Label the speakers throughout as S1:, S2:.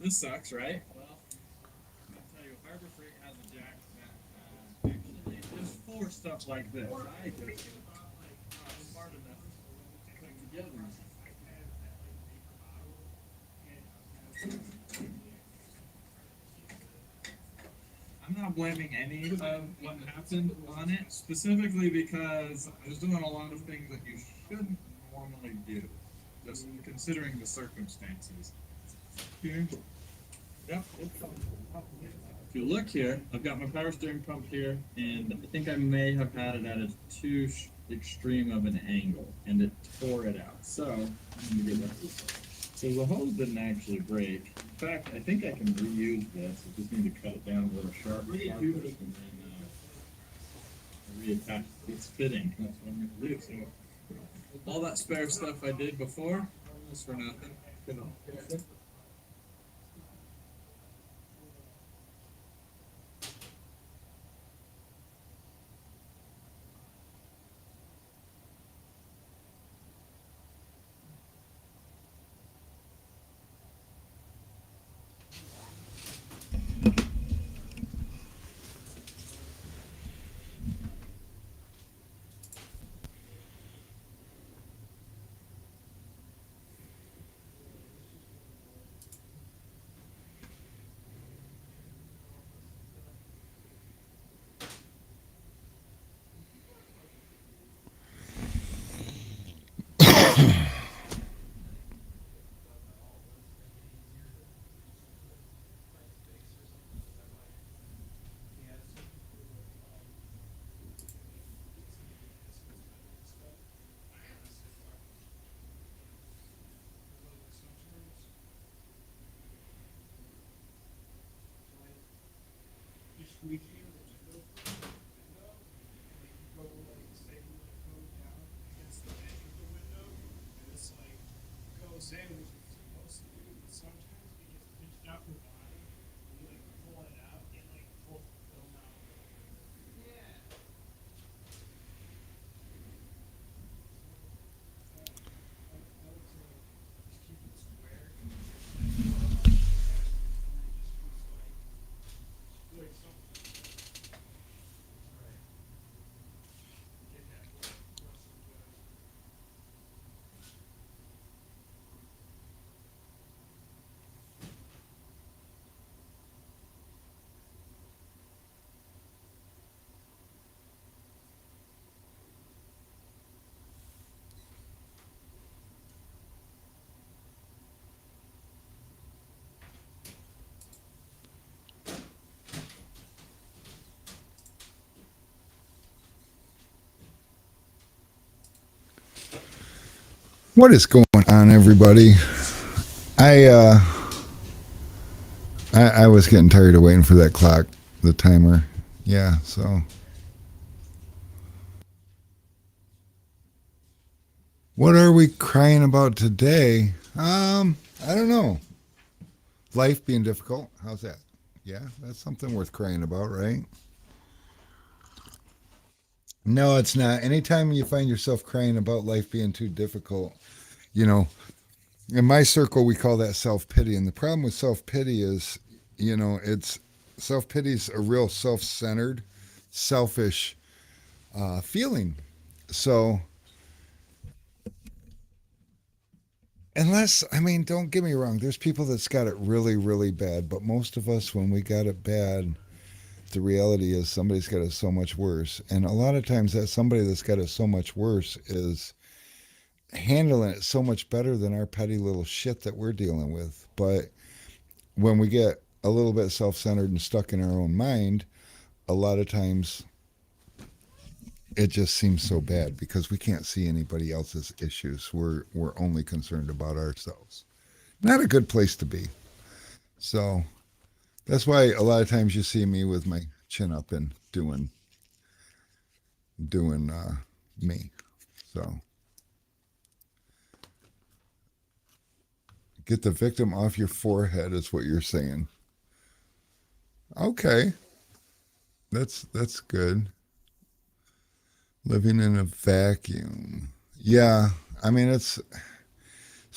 S1: this sucks, right? Well, I'm gonna tell you, Harbor Freight has a jack that actually is for stuff like this. I just not smart enough to put together. I'm not blaming any of what happened on it, specifically because I was doing a lot of things that you shouldn't normally do, just considering the circumstances. Here, yep. If you look here, I've got my power steering pump here, and I think I may have had it at a too extreme of an angle, and it tore it out. So, I'm gonna get that. So the hose didn't actually break. In fact, I think I can reuse this. I just need to cut it down with a sharp and then reattach. It's fitting. That's what I'm gonna do. So all that spare stuff I did before was for nothing. You know.
S2: What is going on, everybody? I uh, I was getting tired of waiting for that clock, the timer. Yeah, so what are we crying about today? I don't know. Life being difficult. How's that? Yeah, that's something worth crying about, right? No, it's not. Anytime you find yourself crying about life being too difficult, you know, in my circle we call that self-pity. And the problem with self-pity is, it's self-pity is a real self-centered, selfish feeling. So, unless, I mean, don't get me wrong, there's people that's got it really, really bad, but most of us, when we got it bad, the reality is somebody's got it so much worse. And a lot of times, that somebody that's got it so much worse is handling it so much better than our petty little shit that we're dealing with. But when we get a little bit self centered and stuck in our own mind, a lot of times it just seems so bad because we can't see anybody else's issues. We're only concerned about ourselves. Not a good place to be. So that's why a lot of times you see me with my chin up and doing me. So get the victim off your forehead is what you're saying. Okay, that's good. Living in a vacuum. Yeah, I mean it's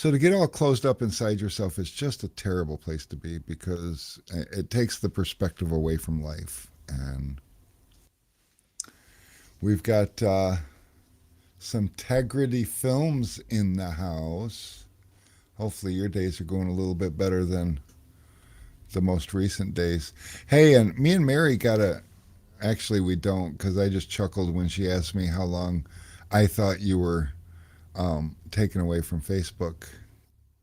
S2: So to get all closed up inside yourself is just a terrible place to be because it takes the perspective away from life. And we've got some Tegrity Films in the house. Hopefully your days are going a little bit better than the most recent days. Hey, and me and Mary got a. Actually, we don't because I just chuckled when she asked me how long I thought you were taken away from Facebook.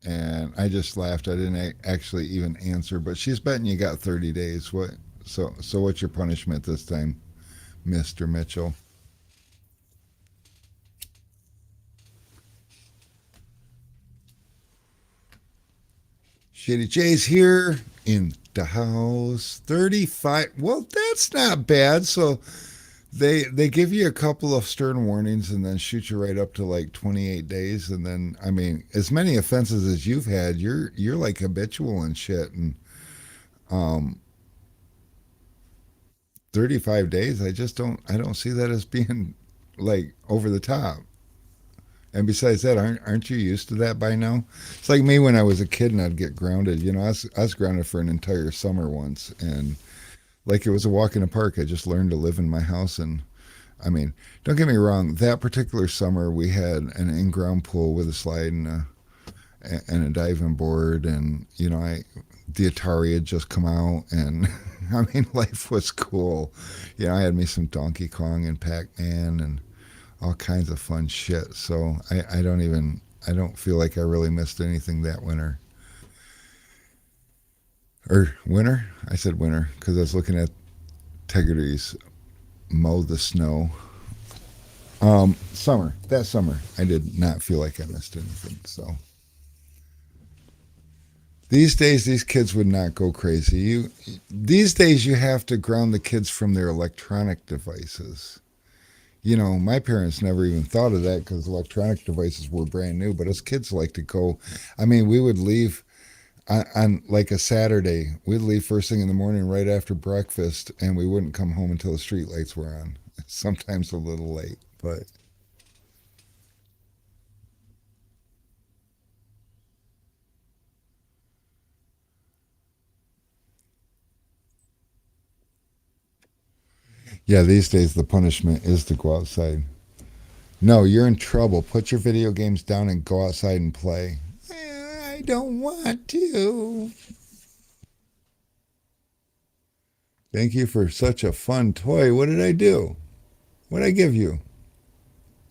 S2: And I just laughed. I didn't actually even answer, but she's betting you got 30 days. What? So what's your punishment this time, Mr. Mitchell? Shady J's here in the house. 35. Well, that's not bad. So they give you a couple of stern warnings and then shoot you right up to like 28 days. And then, I mean, as many offenses as you've had, you're like habitual and shit. And um, 35 days, I don't see that as being like over the top. And besides that, aren't you used to that by now? It's like me when I was a kid and I'd get grounded. You know, I was grounded for an entire summer once, and like it was a walk in the park. I just learned to live in my house, and I mean, don't get me wrong. That particular summer, we had an in-ground pool with a slide and a diving board, and you know, the Atari had just come out, and I mean, life was cool. You know, I had me some Donkey Kong and Pac-Man and all kinds of fun shit. So I don't feel like I really missed anything that winter. Or winter? I said winter because I was looking at Tegrity's Mow the Snow. Summer. That summer, I did not feel like I missed anything. So these days, these kids would not go crazy. These days, you have to ground the kids from their electronic devices. You know, my parents never even thought of that because electronic devices were brand new. But us kids like to go. I mean, we would leave on like a Saturday. We'd leave first thing in the morning, right after breakfast, and we wouldn't come home until the street lights were on. Sometimes a little late, but yeah, these days the punishment is to go outside. No, you're in trouble. Put your video games down and go outside and play. I don't want to. Thank you for such a fun toy. What did I do? What did I give you?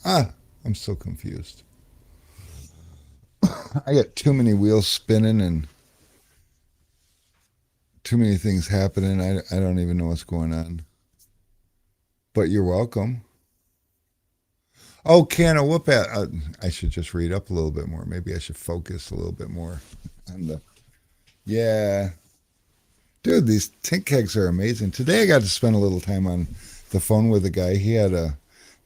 S2: Ah, I'm so confused. I got too many wheels spinning and too many things happening. I don't even know what's going on. But you're welcome. Oh, can of whoop at. I should just read up a little bit more. Maybe I should focus a little bit more on the. Yeah. Dude, these tink kegs are amazing. Today I got to spend a little time on the phone with a guy. He had a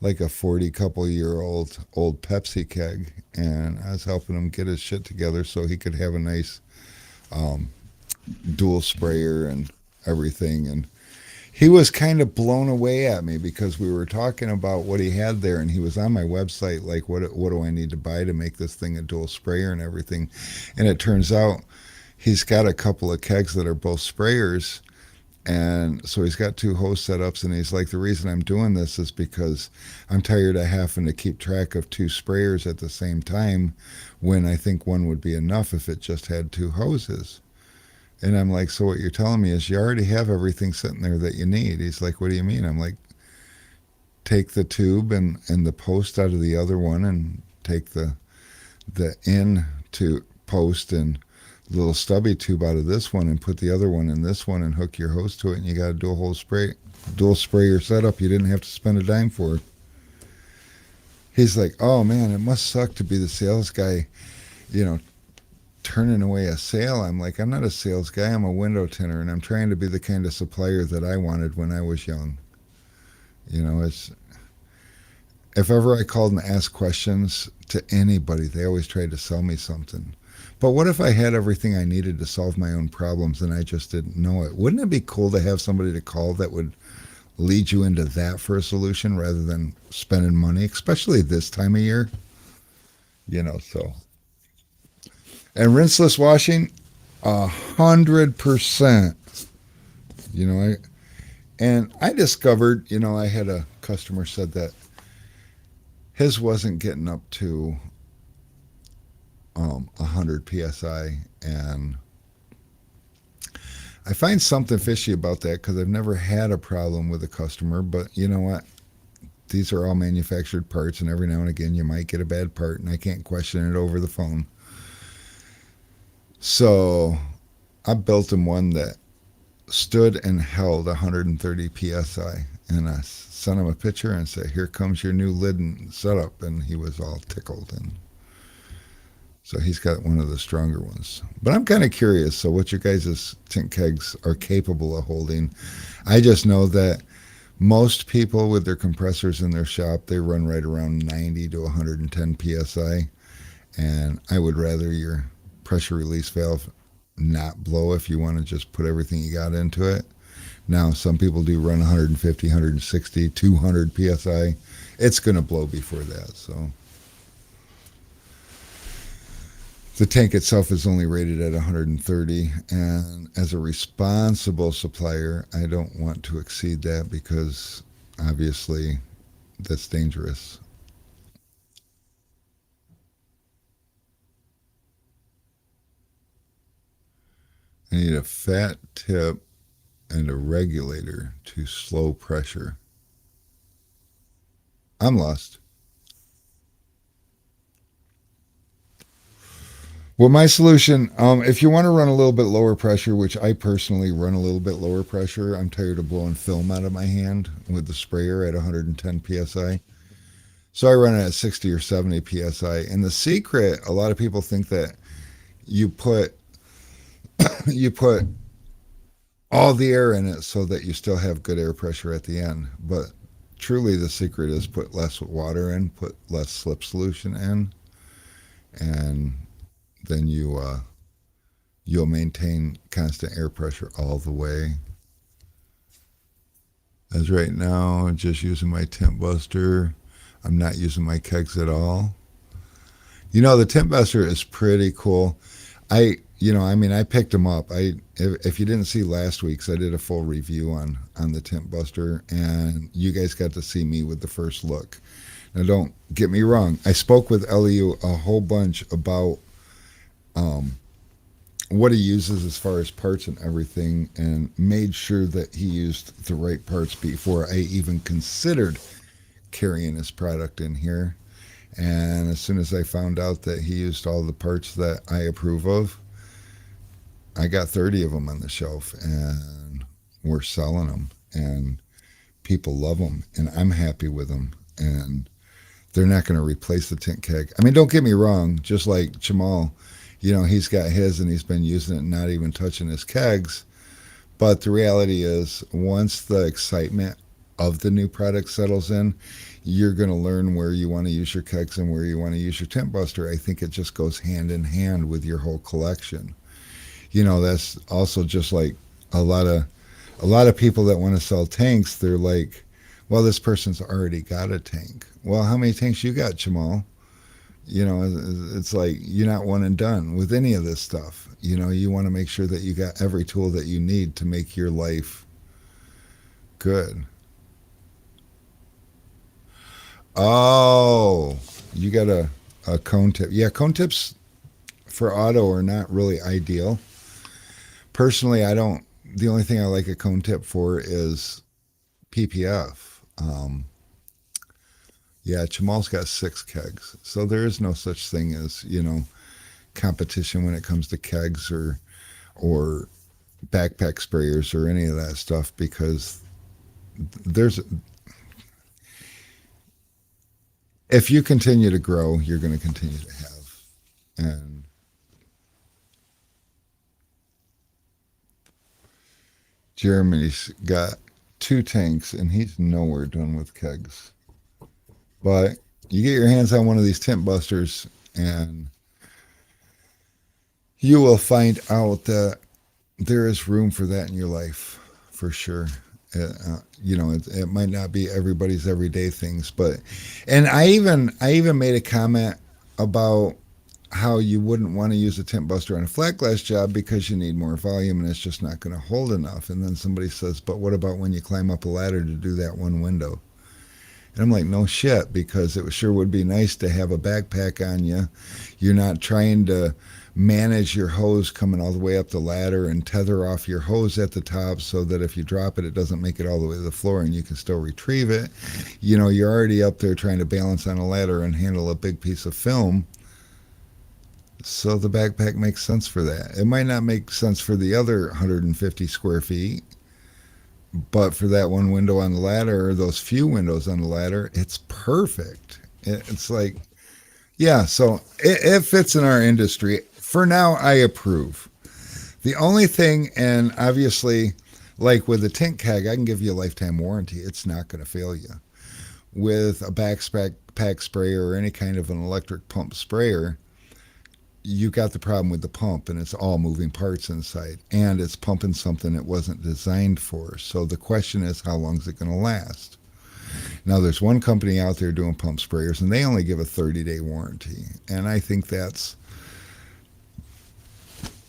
S2: like a 40 couple year old Pepsi keg, and I was helping him get his shit together so he could have a nice um, dual sprayer and everything. And he was kind of blown away at me because we were talking about what he had there, and he was on my website like, what do I need to buy to make this thing a dual sprayer and everything. And it turns out he's got a couple of kegs that are both sprayers, and so he's got two hose setups, and he's like, the reason I'm doing this is because I'm tired of having to keep track of two sprayers at the same time when I think one would be enough if it just had two hoses. And I'm like, so what you're telling me is you already have everything sitting there that you need. He's like, what do you mean? I'm like, take the tube and the post out of the other one, and take the in to post and little stubby tube out of this one, and put the other one in this one, and hook your hose to it, and you got a dual sprayer setup you didn't have to spend a dime for. He's like, oh man, it must suck to be the sales guy, you know, turning away a sale. I'm like, I'm not a sales guy, I'm a window tinner, and I'm trying to be the kind of supplier that I wanted when I was young. You know, it's if ever I called and asked questions to anybody, they always tried to sell me something. But what if I had everything I needed to solve my own problems and I just didn't know it? Wouldn't it be cool to have somebody to call that would lead you into that for a solution rather than spending money, especially this time of year? You know, so And rinseless washing, 100%. You know, I discovered, I had a customer said that his wasn't getting up to 100 psi, and I find something fishy about that because I've never had a problem with a customer. But you know what? These are all manufactured parts, and every now and again you might get a bad part, and I can't question it over the phone. So I built him one that stood and held 130 psi, and I sent him a picture and said, "Here comes your new lid and setup," and he was all tickled. And so he's got one of the stronger ones. But I'm kind of curious. So what your guys' tint kegs are capable of holding? I just know that most people with their compressors in their shop, they run right around 90 to 110 psi, and I would rather your pressure release valve not blow if you want to just put everything you got into it. Now, some people do run 150, 160, 200 psi. It's going to blow before that. So the tank itself is only rated at 130, and as a responsible supplier, I don't want to exceed that because obviously that's dangerous. I need a fat tip and a regulator to slow pressure. I'm lost. Well, my solution, if you want to run a little bit lower pressure, which I personally run a little bit lower pressure, I'm tired of blowing film out of my hand with the sprayer at 110 psi. So I run it at 60 or 70 psi. And the secret, a lot of people think that you put you put all the air in it so that you still have good air pressure at the end. But truly, the secret is put less water in, put less slip solution in, and then you'll maintain constant air pressure all the way. As right now, I'm just using my Tint Buster. I'm not using my kegs at all. The Tint Buster is pretty cool. I picked them up. If you didn't see last week's, I did a full review on the Tint Buster, and you guys got to see me with the first look. Now, don't get me wrong. I spoke with LEU a whole bunch about what he uses as far as parts and everything, and made sure that he used the right parts before I even considered carrying his product in here. And as soon as I found out that he used all the parts that I approve of, I got 30 of them on the shelf, and we're selling them, and people love them, and I'm happy with them. And they're not going to replace the tint keg. I mean, don't get me wrong, just like Jamal, he's got his and he's been using it and not even touching his kegs. But the reality is, once the excitement of the new product settles in, you're going to learn where you want to use your kegs and where you want to use your tint buster. I think it just goes hand in hand with your whole collection. That's also just like a lot of people that want to sell tanks. They're like, well, this person's already got a tank. Well, how many tanks you got, Jamal? It's like you're not one and done with any of this stuff. You want to make sure that you got every tool that you need to make your life good. Oh, you got a cone tip. Yeah, cone tips for auto are not really ideal. Personally, I don't. The only thing I like a cone tip for is PPF. Yeah, Jamal's got 6 kegs, so there is no such thing as competition when it comes to kegs or backpack sprayers or any of that stuff, because there's if you continue to grow, you're going to continue to have. And Jeremy's got 2 tanks, and he's nowhere done with kegs. But you get your hands on one of these tint busters, and you will find out that there is room for that in your life, for sure. It might not be everybody's everyday things, and I even made a comment about how you wouldn't want to use a tint buster on a flat glass job because you need more volume and it's just not going to hold enough. And then somebody says, but what about when you climb up a ladder to do that one window? And I'm like, no shit, because it sure would be nice to have a backpack on you. You're not trying to manage your hose coming all the way up the ladder and tether off your hose at the top so that if you drop it, it doesn't make it all the way to the floor and you can still retrieve it. You know, you're already up there trying to balance on a ladder and handle a big piece of film. So the backpack makes sense for that. It might not make sense for the other 150 square feet, but for that one window on the ladder, or those few windows on the ladder, it's perfect. It's like, yeah, so it fits in our industry. For now, I approve. The only thing, and obviously, like with a tint keg, I can give you a lifetime warranty. It's not going to fail you. With a backpack sprayer or any kind of an electric pump sprayer, you got the problem with the pump, and it's all moving parts inside, and it's pumping something it wasn't designed for. So the question is, how long is it going to last? Now, there's one company out there doing pump sprayers, and they only give a 30-day warranty, and I think that's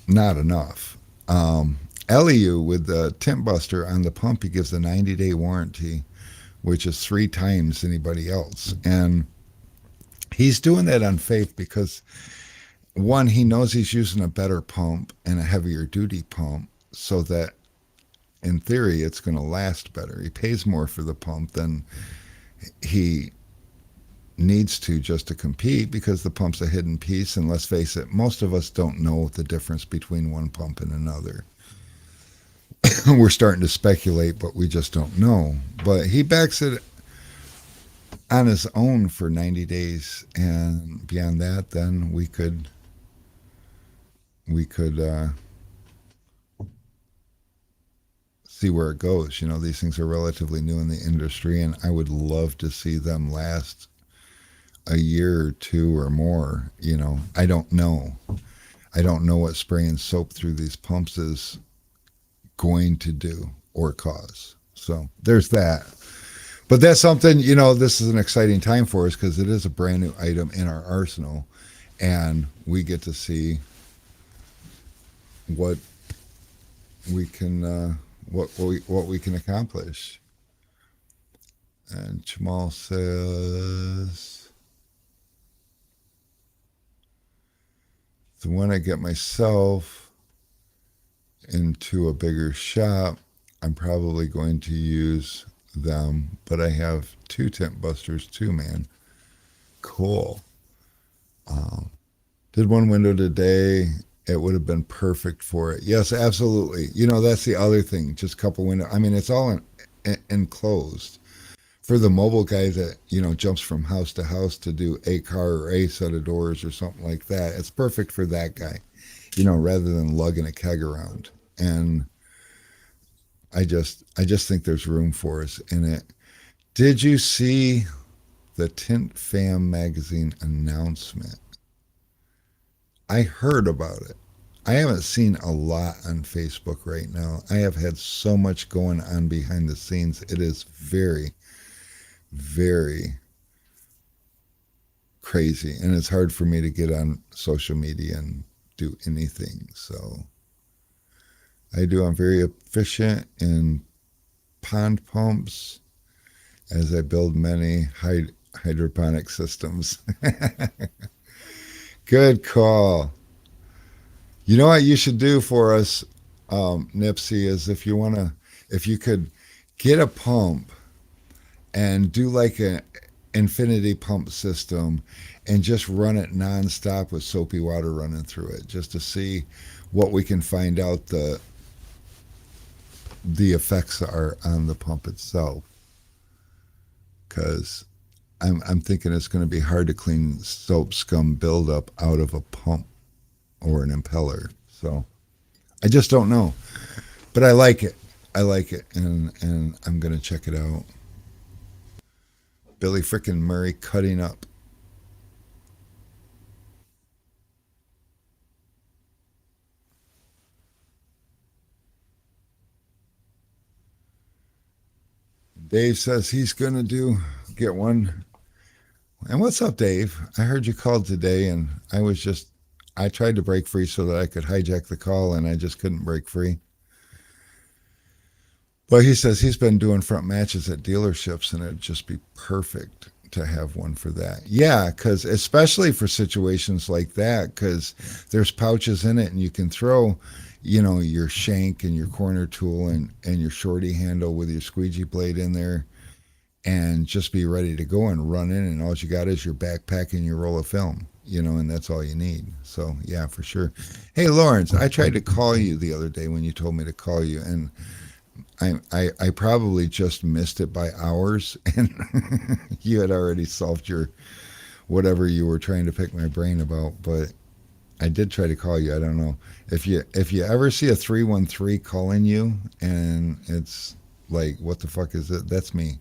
S2: not enough. LEU, with the tint buster on the pump, he gives a 90-day warranty, which is 3 times anybody else. And he's doing that on faith because, one, he knows he's using a better pump and a heavier duty pump so that in theory it's going to last better. He pays more for the pump than he needs to just to compete because the pump's a hidden piece, and let's face it, most of us don't know the difference between one pump and another. We're starting to speculate, but we just don't know. But he backs it on his own for 90 days, and beyond that, then we could see where it goes. You know, these things are relatively new in the industry, and I would love to see them last a year or 2 or more. You know, I don't know. I don't know what spraying soap through these pumps is going to do or cause. So there's that. But that's something, you know, this is an exciting time for us because it is a brand new item in our arsenal, and we get to see what we can what we can accomplish. And Jamal says, so when I get myself into a bigger shop, I'm probably going to use them, but I have 2 tint busters too, man. Cool. Did one window today. It would have been perfect for it. Yes, absolutely. You know, that's the other thing. Just a couple windows. I mean, it's all enclosed. For the mobile guy that, you know, jumps from house to house to do a car or a set of doors or something like that, it's perfect for that guy, you know, rather than lugging a keg around. And I just think there's room for us in it. Did you see the Tint Fam magazine announcement? I heard about it. I haven't seen a lot on Facebook right now. I have had so much going on behind the scenes. It is very, very crazy. And it's hard for me to get on social media and do anything. So I'm very efficient in pond pumps as I build many hydroponic systems. Good call. You know what you should do for us, Nipsey, is if you could get a pump and do like an infinity pump system and just run it nonstop with soapy water running through it, just to see what we can find out the effects are on the pump itself. Because I'm thinking it's going to be hard to clean soap scum buildup out of a pump or an impeller. So I just don't know. But I like it. And I'm going to check it out. Billy frickin' Murray cutting up. Dave says he's going to get one. And what's up, Dave? I heard you called today, and I was just I tried to break free so that I could hijack the call, and I just couldn't break free. But he says he's been doing front matches at dealerships, and it'd just be perfect to have one for that. Yeah, because especially for situations like that, because there's pouches in it, and you can throw, your shank and your corner tool and your shorty handle with your squeegee blade in there, and just be ready to go and run in. And all you got is your backpack and your roll of film, and that's all you need. So yeah, for sure. Hey, Lawrence, I tried to call you the other day when you told me to call you, and I probably just missed it by hours, and you had already solved your whatever you were trying to pick my brain about. But I did try to call you. I don't know if you ever see a 313 calling you, and it's like, what the fuck is it? That's me.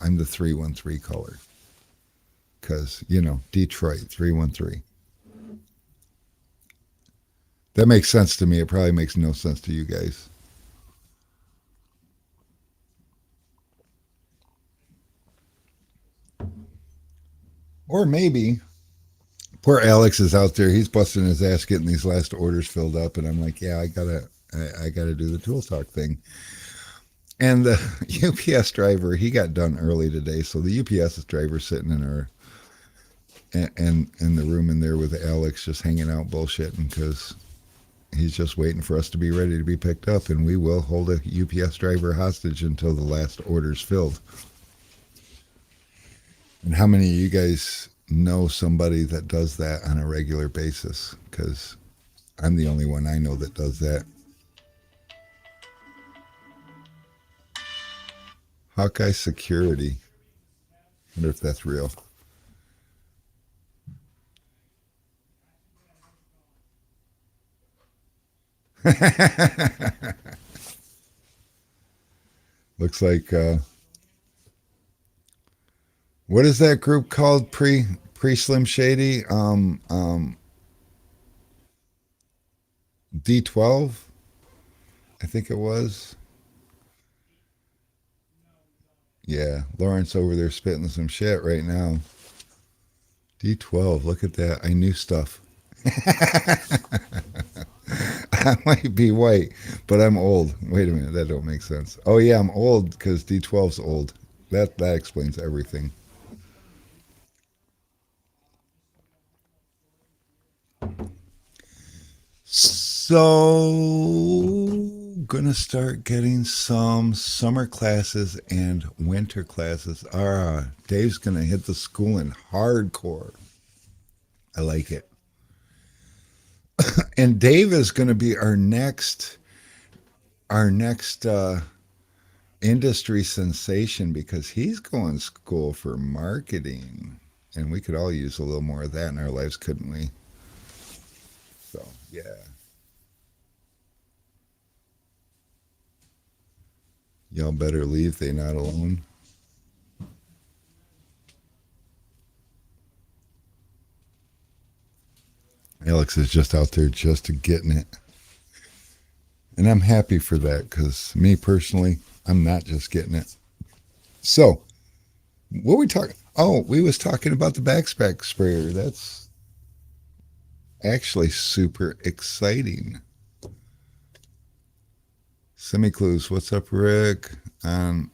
S2: I'm the 313 caller, because Detroit 313. That makes sense to me. It probably makes no sense to you guys. Or maybe poor Alex is out there. He's busting his ass getting these last orders filled up, and I'm like, yeah, I gotta do the tool talk thing. And the UPS driver, he got done early today, so the UPS driver sitting in our and in the room in there with Alex, just hanging out bullshitting, because he's just waiting for us to be ready to be picked up, and we will hold a UPS driver hostage until the last order's filled. And how many of you guys know somebody that does that on a regular basis? Because I'm the only one I know that does that. Hawkeye Security. I wonder if that's real. Looks like what is that group called pre Slim Shady? D12, I think it was. Yeah, Lawrence over there spitting some shit right now. D12, look at that. I knew stuff. I might be white, but I'm old. Wait a minute, that don't make sense. Oh yeah, I'm old because D12's old. That explains everything. So gonna start getting some summer classes and winter classes. Dave's gonna hit the school in hardcore. I like it. And Dave is gonna be our next industry sensation, because he's going to school for marketing, and we could all use a little more of that in our lives, couldn't we? So yeah, y'all better leave. They not alone. Alex is just out there just getting it, and I'm happy for that, because me personally, I'm not just getting it. So what we talking? Oh, we was talking about the backpack sprayer. That's actually super exciting. Semi clues. What's up, Rick? On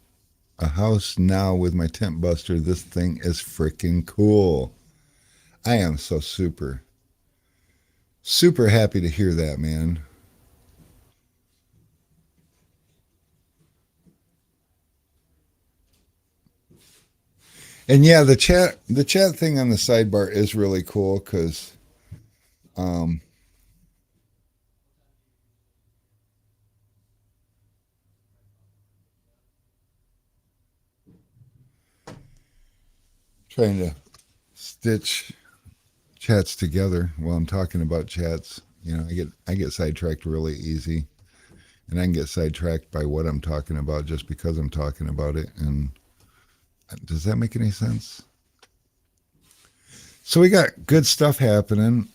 S2: a house now with my tent buster. This thing is freaking cool. I am so super, super happy to hear that, man. And yeah, the chat thing on the sidebar is really cool, because um, trying to stitch chats together while I'm talking about chats. I get sidetracked really easy, and I can get sidetracked by what I'm talking about just because I'm talking about it. And does that make any sense? So we got good stuff happening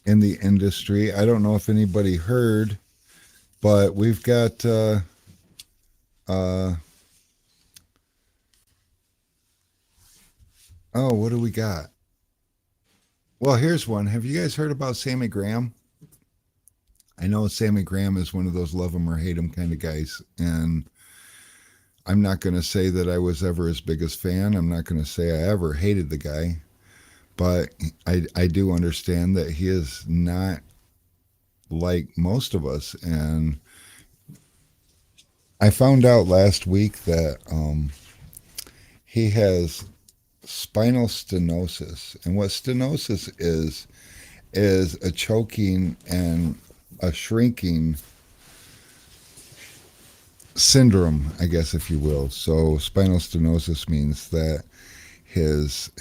S2: in the industry. I don't know if anybody heard, but we've got uh oh, what do we got? Well, here's one. Have you guys heard about Sammy Graham? I know Sammy Graham is one of those love him or hate him kind of guys. And I'm not going to say that I was ever his biggest fan. I'm not going to say I ever hated the guy. But I do understand that he is not like most of us. And I found out last week that he has spinal stenosis. And what stenosis is a choking and a shrinking syndrome, I guess, if you will. So spinal stenosis means that his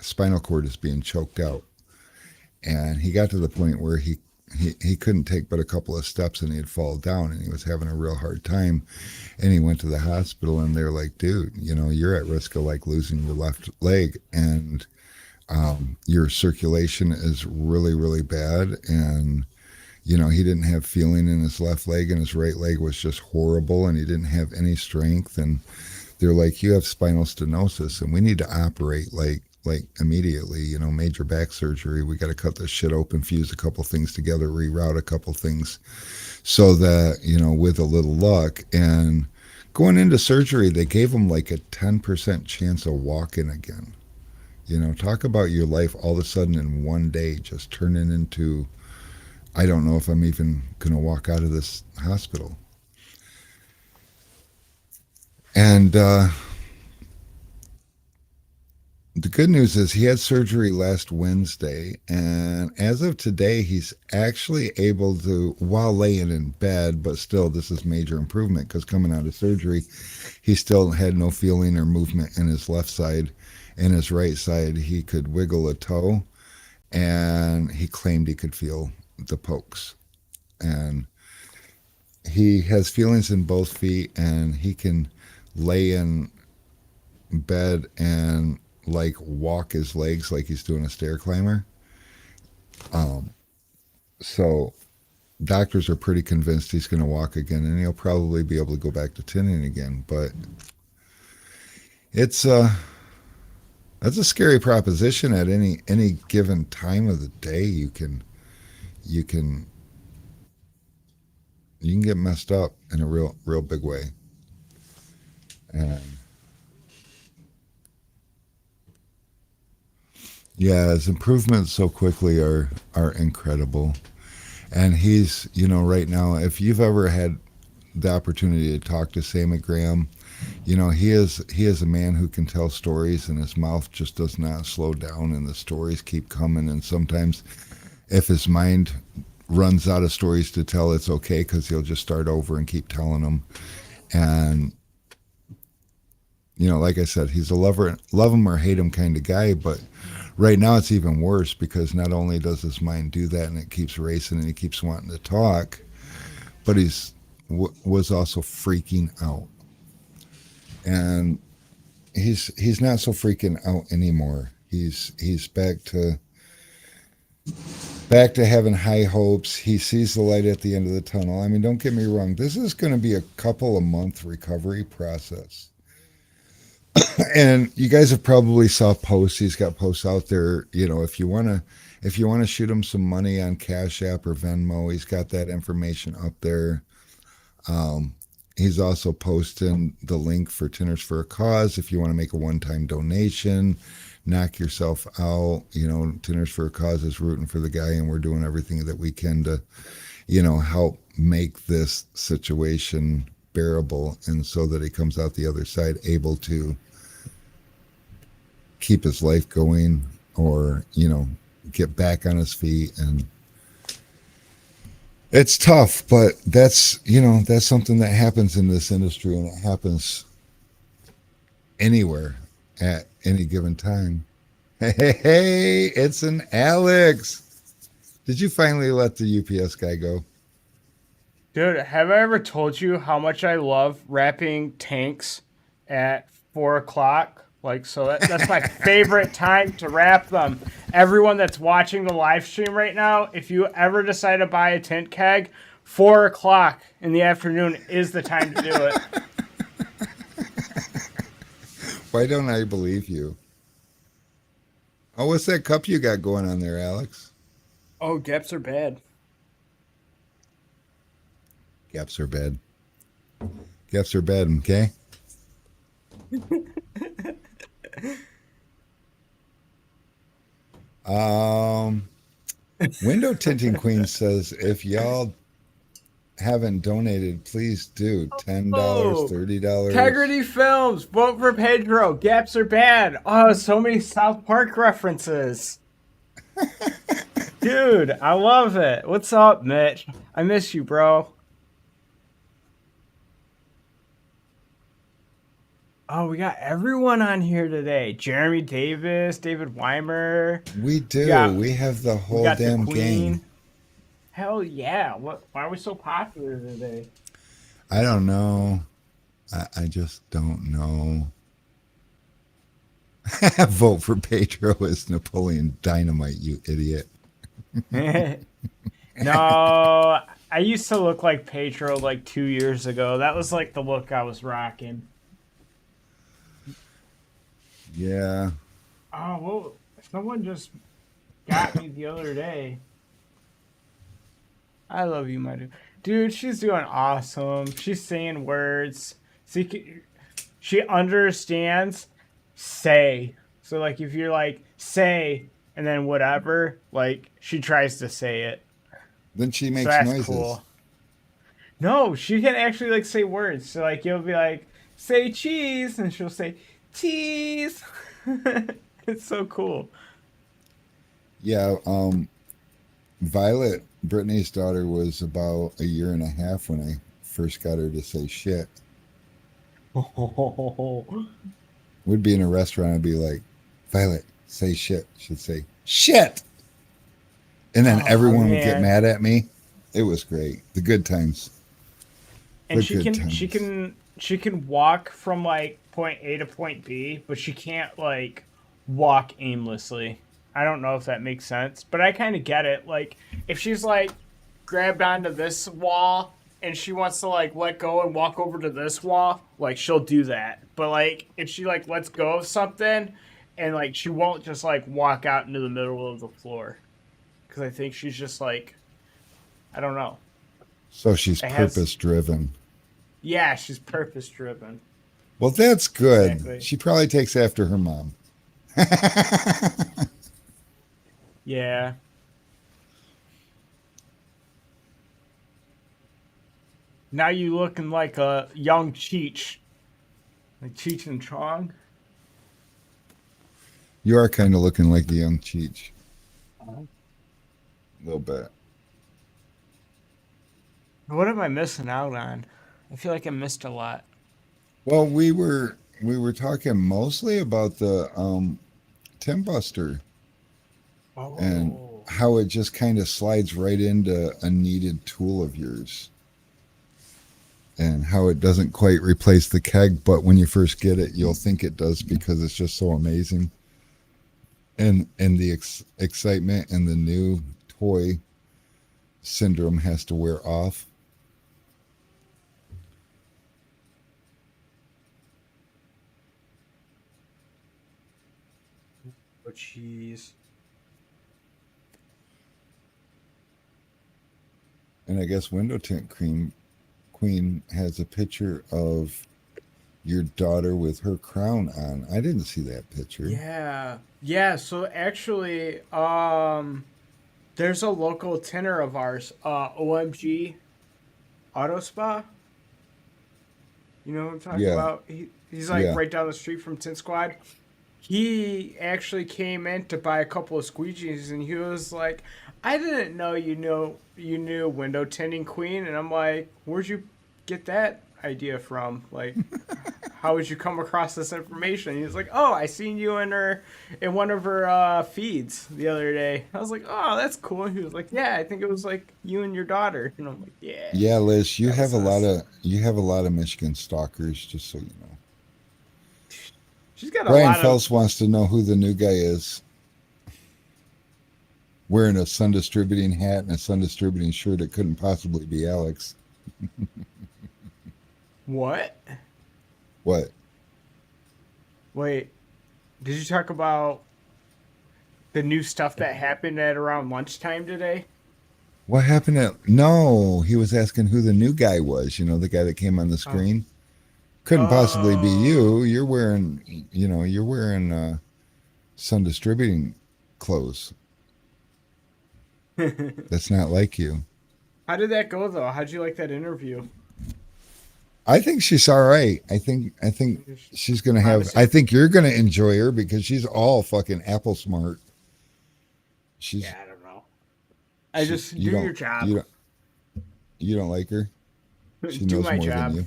S2: spinal cord is being choked out, and he got to the point where he couldn't take but a couple of steps and he'd fall down, and he was having a real hard time, and he went to the hospital, and they're like, dude, you're at risk of like losing your left leg, and your circulation is really, really bad. And, he didn't have feeling in his left leg, and his right leg was just horrible, and he didn't have any strength. And they're like, you have spinal stenosis, and we need to operate like immediately, major back surgery. We got to cut this shit open, fuse a couple things together, reroute a couple things so that, with a little luck. And going into surgery, they gave him like a 10% chance of walking again. Talk about your life all of a sudden in one day just turning into, I don't know if I'm even going to walk out of this hospital. And the good news is he had surgery last Wednesday. And as of today, he's actually able to, while laying in bed, but still, this is major improvement because coming out of surgery, he still had no feeling or movement in his left side. In his right side, he could wiggle a toe, and he claimed he could feel the pokes. And he has feelings in both feet, and he can lay in bed and like walk his legs like he's doing a stair climber. So doctors are pretty convinced he's going to walk again, and he'll probably be able to go back to tinning again. But it's that's a scary proposition. At any given time of the day, you can get messed up in a real big way. And yeah, his improvements so quickly are incredible. And he's, right now, if you've ever had the opportunity to talk to Sammy Graham, he is a man who can tell stories, and his mouth just does not slow down, and the stories keep coming. And sometimes if his mind runs out of stories to tell, it's okay, because he'll just start over and keep telling them. And like I said, he's a love him or hate him kind of guy. But right now it's even worse, because not only does his mind do that and it keeps racing and he keeps wanting to talk, but was also freaking out. And he's not so freaking out anymore. He's back to having high hopes. He sees the light at the end of the tunnel. I mean, don't get me wrong. This is going to be a couple of month recovery process. And you guys have probably saw posts. He's got posts out there. If you want to shoot him some money on Cash App or Venmo, he's got that information up there. He's also posting the link for Tinners for a Cause. If you want to make a one-time donation, knock yourself out. Tinners for a Cause is rooting for the guy, and we're doing everything that we can to, help make this situation bearable, and so that he comes out the other side able to keep his life going, or get back on his feet. And it's tough, but that's something that happens in this industry, and it happens anywhere at any given time. Hey, it's an Alex. Did you finally let the UPS guy go?
S3: Dude, have I ever told you how much I love wrapping tanks at 4 o'clock? That's my favorite time to wrap them. Everyone that's watching the live stream right now, if you ever decide to buy a tent keg, 4 o'clock in the afternoon is the time to do it.
S2: Why don't I believe you? Oh, what's that cup you got going on there, Alex?
S3: Oh, gaps are bad.
S2: Gaps are bad. Gaps are bad, okay? Um, Window Tinting Queen says if y'all haven't donated, please do. $10,
S3: Oh,
S2: $30.
S3: Integrity Films, vote for Pedro. Gaps are bad. Oh, so many South Park references. Dude, I love it. What's up, Mitch? I miss you, bro. Oh, we got everyone on here today. Jeremy Davis, David Weimer.
S2: We do.
S3: Yeah.
S2: We have the
S3: We
S2: whole
S3: got the
S2: damn
S3: Queen.
S2: gang.
S3: Hell yeah. What? Why are we so popular today?
S2: I don't know. I just don't know. Vote for Pedro as Napoleon Dynamite, you idiot.
S3: No, I used to look like Pedro like 2 years ago. That was like the look I was rocking.
S2: Yeah.
S3: Oh, well, someone just got me the other day. I love you, my dude. Dude, she's doing awesome. She's saying words. She understands say. So, like, if you're like, say, and then whatever, like, she tries to say it.
S2: Then she
S3: So
S2: makes
S3: that's
S2: noises.
S3: cool. No, she can actually, like, say words. So, like, you'll be like, say cheese, and she'll say, cheese. It's so cool.
S2: Yeah, Violet, Brittany's daughter, was about a year and a half when I first got her to say shit. We'd be in a restaurant, I'd be like, Violet, say shit. She'd say, shit! And then
S3: Oh,
S2: everyone would get
S3: man.
S2: mad at me. It was great. The good times.
S3: And
S2: The
S3: she
S2: good
S3: can
S2: times.
S3: she can walk from like point A to point B, but she can't like walk aimlessly. I don't know if that makes sense, but I kind of get it. Like if she's like grabbed onto this wall and she wants to like let go and walk over to this wall, like she'll do that. But like if she like lets go of something and like she won't just like walk out into the middle of the floor because I think she's just like I don't know.
S2: So she's
S3: It has
S2: purpose driven.
S3: Yeah, she's purpose driven.
S2: Well, that's good.
S3: Exactly.
S2: She probably takes after her mom.
S3: Yeah. Now you looking like a young Cheech. Like Cheech and Chong.
S2: You are kind of looking like a young Cheech.
S3: Uh-huh.
S2: A little bit.
S3: What am I missing out on? I feel like I missed a lot.
S2: Well, we were talking mostly about the Tim Buster and
S3: Oh.
S2: how it just kind of slides right into a needed tool of yours and how it doesn't quite replace the keg, but when you first get it, you'll think it does because it's just so amazing. And the excitement and the new toy syndrome has to wear off.
S3: Oh, jeez.
S2: And I guess Window Tint Queen has a picture of your daughter with her crown on. I didn't see that picture.
S3: Yeah. Yeah, so actually, there's a local tinner of ours, OMG Auto Spa. You know what I'm talking
S2: Yeah,
S3: about? He's like
S2: yeah.
S3: right down the street from Tin Squad. He actually came in to buy a couple of squeegees and he was like, I didn't know you knew Window Tinting Queen, and I'm like, where'd you get that idea from? Like how would you come across this information? He was like, oh, I seen you in one of her feeds the other day. I was like, oh, that's cool. He was like, yeah, I think it was like you and your daughter. And I'm like, yeah,
S2: Yeah, Liz, you
S3: that
S2: have
S3: was
S2: a lot
S3: us.
S2: of Michigan stalkers, just so you know.
S3: She's got a
S2: Brian
S3: lot of
S2: Phelps wants to know who the new guy is. Wearing a Sun Distributing hat and a Sun Distributing shirt. It couldn't possibly be Alex.
S3: what?
S2: What?
S3: Wait, did you talk about The new stuff that happened at around lunchtime today.
S2: What happened no, he was asking who the new guy was, the guy that came on the
S3: Oh.
S2: screen. Couldn't possibly be
S3: Oh.
S2: you. You're wearing Sun Distributing clothes. That's not like you.
S3: How did that go though? How'd you like that interview?
S2: I think she's all right. I think she's gonna have.
S3: Honestly,
S2: I think you're gonna enjoy her because she's all fucking Apple smart. She's
S3: yeah, I don't know. I
S2: she.
S3: just
S2: You
S3: do your
S2: don't. You
S3: job.
S2: don't. You don't like her. She
S3: Do
S2: knows
S3: my
S2: more than
S3: job.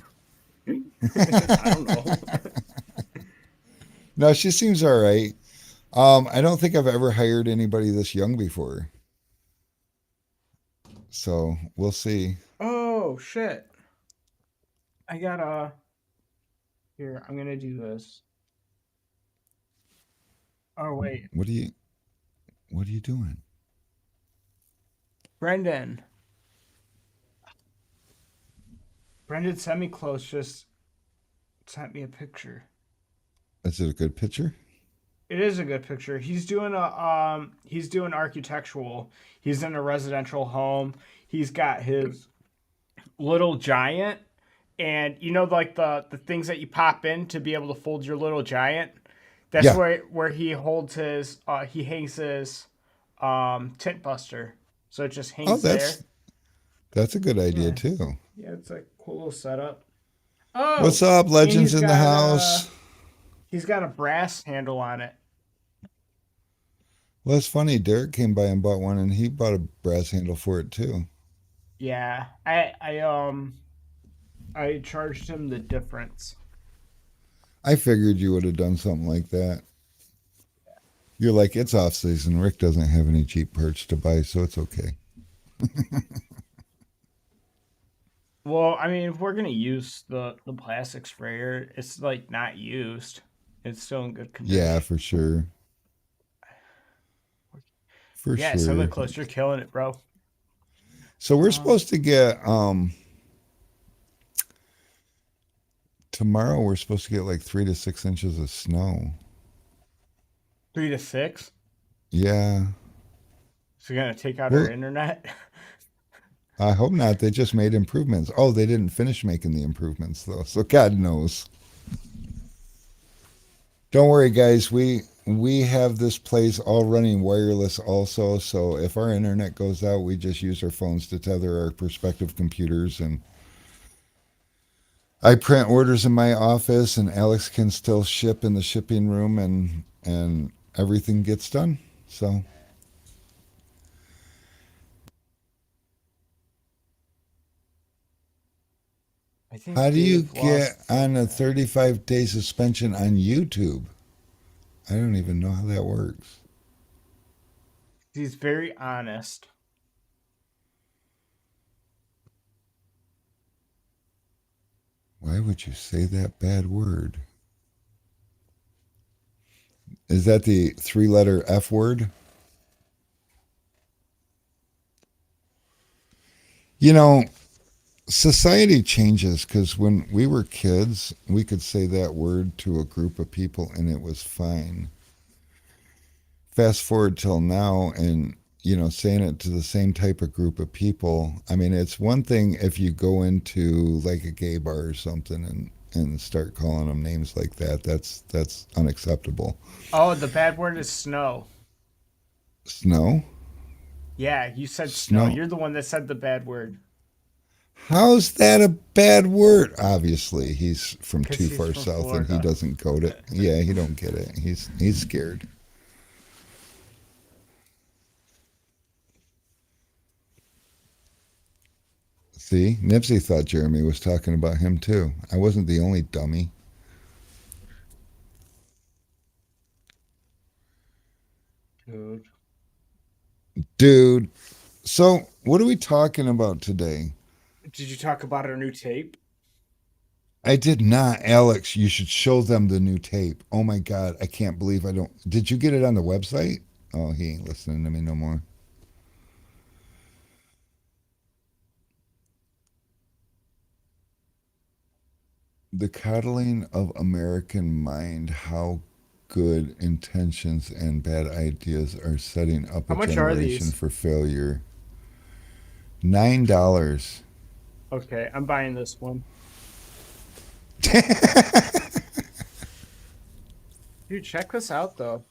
S2: you.
S3: I don't know.
S2: No, she seems all right. I don't think I've ever hired anybody this young before. So we'll see.
S3: Oh shit. I gotta here, I'm gonna do this. Oh wait.
S2: What are you? What are you doing?
S3: Brendan. Brendan Semi-Close just sent me a picture.
S2: Is it a good picture?
S3: It is a good picture. He's doing architectural. He's in a residential home. He's got his little giant, and like the things that you pop in to be able to fold your little giant. That's
S2: Yeah.
S3: where he holds his he hangs his tint buster. So it just
S2: Oh,
S3: hangs there.
S2: that's a good idea
S3: Yeah.
S2: too.
S3: Yeah, it's a cool little setup. Oh,
S2: What's up,
S3: and
S2: legends in the house?
S3: he's got a brass handle on it.
S2: Well, it's funny. Derek came by and bought one, and he bought a brass handle for it too.
S3: Yeah. I charged him the difference.
S2: I figured you would have done something like that. You're like, it's off season. Rick doesn't have any cheap parts to buy, so it's okay.
S3: Well, I mean, if we're gonna use the plastic sprayer, it's like not used. It's still in good
S2: Yeah,
S3: condition.
S2: for sure. For
S3: Yeah, Semi
S2: sure.
S3: Close, you're killing it, bro.
S2: So we're
S3: Um,
S2: supposed to get tomorrow we're supposed to get like 3 to 6 inches of snow.
S3: 3 to 6.
S2: Yeah.
S3: So you're gonna take out our
S2: Well,
S3: internet.
S2: I hope not. They just made improvements. Oh, they didn't finish making the improvements though. So God knows. Don't worry, guys. We have this place all running wireless also. So if our internet goes out, we just use our phones to tether our prospective computers, and I print orders in my office, and Alex can still ship in the shipping room, and everything gets done. So
S3: I think
S2: how do you
S3: Dave lost
S2: get on a
S3: internet.
S2: 35-day suspension on YouTube? I don't even know how that works.
S3: He's very honest.
S2: Why would you say that bad word? Is that the three-letter F word? You know, society changes because when we were kids, we could say that word to a group of people and it was fine. Fast forward till now, and saying it to the same type of group of people. I mean, it's one thing if you go into like a gay bar or something and start calling them names like that. That's unacceptable.
S3: Oh, the bad word is snow.
S2: Snow,
S3: Yeah, you said snow.
S2: snow.
S3: You're the one that said the bad word
S2: How's that a bad word? Obviously, he's from
S3: because
S2: too
S3: he's
S2: far
S3: from
S2: south and he
S3: Florida.
S2: doesn't code it. Yeah, he don't get it. He's scared. See, Nipsey thought Jeremy was talking about him too. I wasn't the only dummy.
S3: Dude.
S2: Dude, so what are we talking about today?
S3: Did you talk about our new tape?
S2: I did not, Alex. You should show them the new tape. Oh my God, I can't believe I don't. Did you get it on the website? Oh, he ain't listening to me no more. The Coddling of American Mind, How good intentions and bad ideas are setting up
S3: How
S2: a
S3: much are
S2: generation
S3: these?
S2: for failure. $9.
S3: Okay, I'm buying this one. Dude, check this out though.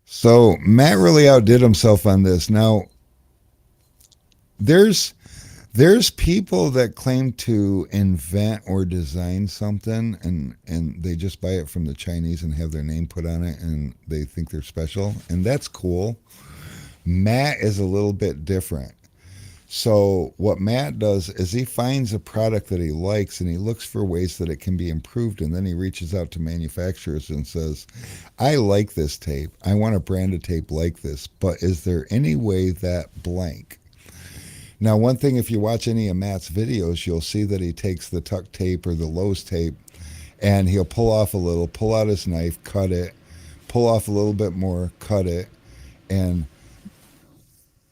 S2: So Matt really outdid himself on this. Now, there's there's people that claim to invent or design something and they just buy it from the Chinese and have their name put on it and they think they're special, and that's cool. Matt is a little bit different. So what Matt does is he finds a product that he likes and he looks for ways that it can be improved, and then he reaches out to manufacturers and says, I like this tape. I want to brand a tape like this, but is there any way that blank? Now, one thing, if you watch any of Matt's videos, you'll see that he takes the tuck tape or the Lowe's tape and he'll pull off a little, pull out his knife, cut it, pull off a little bit more, cut it, and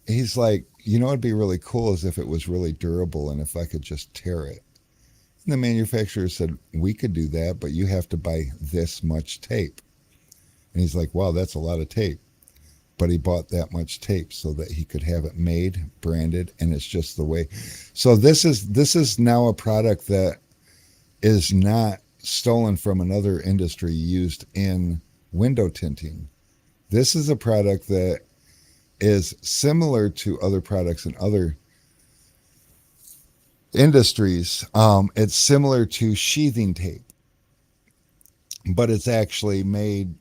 S2: he's like, you know, it'd be really cool is if it was really durable and if I could just tear it. And the manufacturer said, we could do that, but you have to buy this much tape. And he's like, wow, that's a lot of tape. But he bought that much tape so that he could have it made, branded, and it's just the way. So this is now a product that is not stolen from another industry used in window tinting. This is a product that is similar to other products in other industries. It's similar to sheathing tape, but it's actually made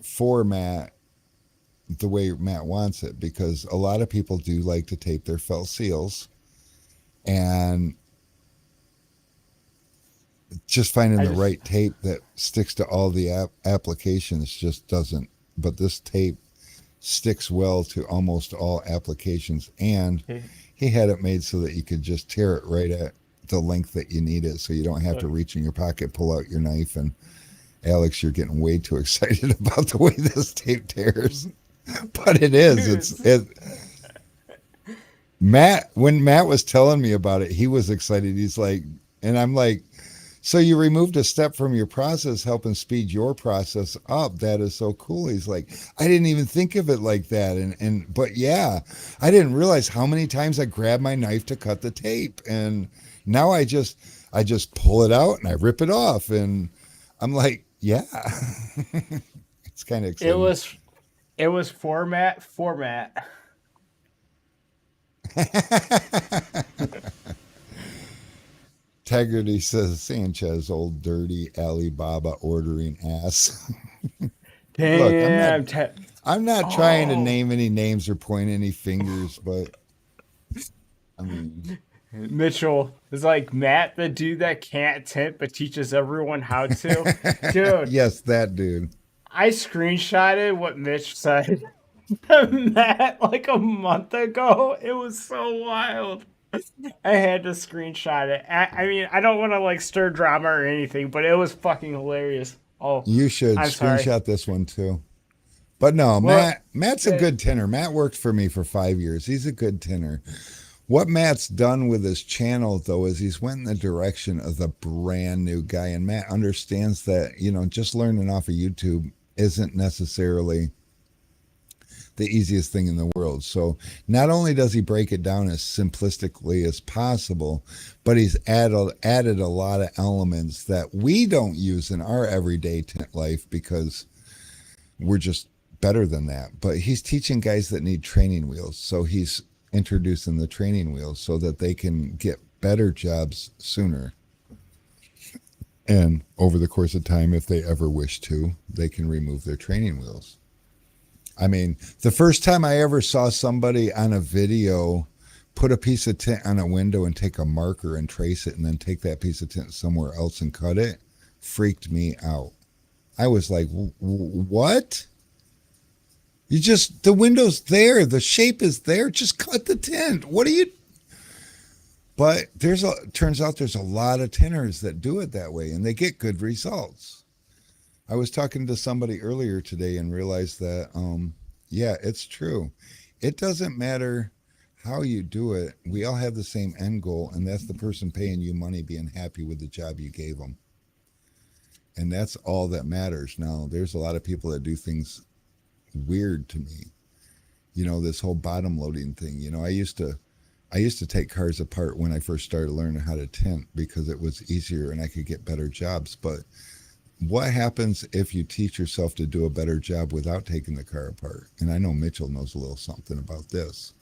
S2: for Matt the way Matt wants it, because a lot of people do like to tape their felt seals, and just finding
S3: I
S2: the
S3: just
S2: right tape that sticks to all the applications just doesn't. But this tape sticks well to almost all applications, and he had it made so that you could just tear it right at the length that you need it, so you don't have to
S3: look.
S2: reach in your pocket, pull out your knife. And Alex, you're getting way too excited about the way this tape tears. But it is.
S3: Dude,
S2: Matt, when Matt was telling me about it, he was excited. He's like, and I'm like, so you removed a step from your process, helping speed your process up. That is so cool. He's like, I didn't even think of it like that. But yeah, I didn't realize how many times I grab my knife to cut the tape. And now I just pull it out and I rip it off. And I'm like, yeah, it's kind of
S3: it
S2: exciting.
S3: was it was format.
S2: Integrity says Sanchez, old dirty Alibaba ordering ass. Look,
S3: Damn.
S2: I'm not trying to
S3: Oh,
S2: name any names or point any fingers, but I mean,
S3: Mitchell is like Matt, the dude that can't tint but teaches everyone how to. Dude,
S2: yes, that dude.
S3: I screenshotted what Mitch said to Matt like a month ago. It was so wild. I had to screenshot it. I mean, I don't want to like stir drama or anything, but it was fucking hilarious. Oh,
S2: You should
S3: I'm sorry.
S2: screenshot this one too. But no,
S3: Well,
S2: Matt's a
S3: uh,
S2: good tinner. Matt worked for me for 5 years. He's a good tinner. What Matt's done with his channel though is he's went in the direction of the brand new guy, and Matt understands that, just learning off of YouTube isn't necessarily the easiest thing in the world. So not only does he break it down as simplistically as possible, but he's added a lot of elements that we don't use in our everyday life because we're just better than that. But he's teaching guys that need training wheels. So he's introducing the training wheels so that they can get better jobs sooner. And over the course of time, if they ever wish to, they can remove their training wheels. I mean, the first time I ever saw somebody on a video put a piece of tint on a window and take a marker and trace it and then take that piece of tint somewhere else and cut it freaked me out. I was like, what? The window's there. The shape is there. Just cut the tint. What are you? But turns out there's a lot of tinners that do it that way and they get good results. I was talking to somebody earlier today and realized that, yeah, it's true. It doesn't matter how you do it. We all have the same end goal, and that's the person paying you money being happy with the job you gave them. And that's all that matters. Now, there's a lot of people that do things weird to me. You know, this whole bottom loading thing. You know, I used to take cars apart when I first started learning how to tint because it was easier and I could get better jobs. But what happens if you teach yourself to do a better job without taking the car apart? And I know Mitchell knows a little something about this.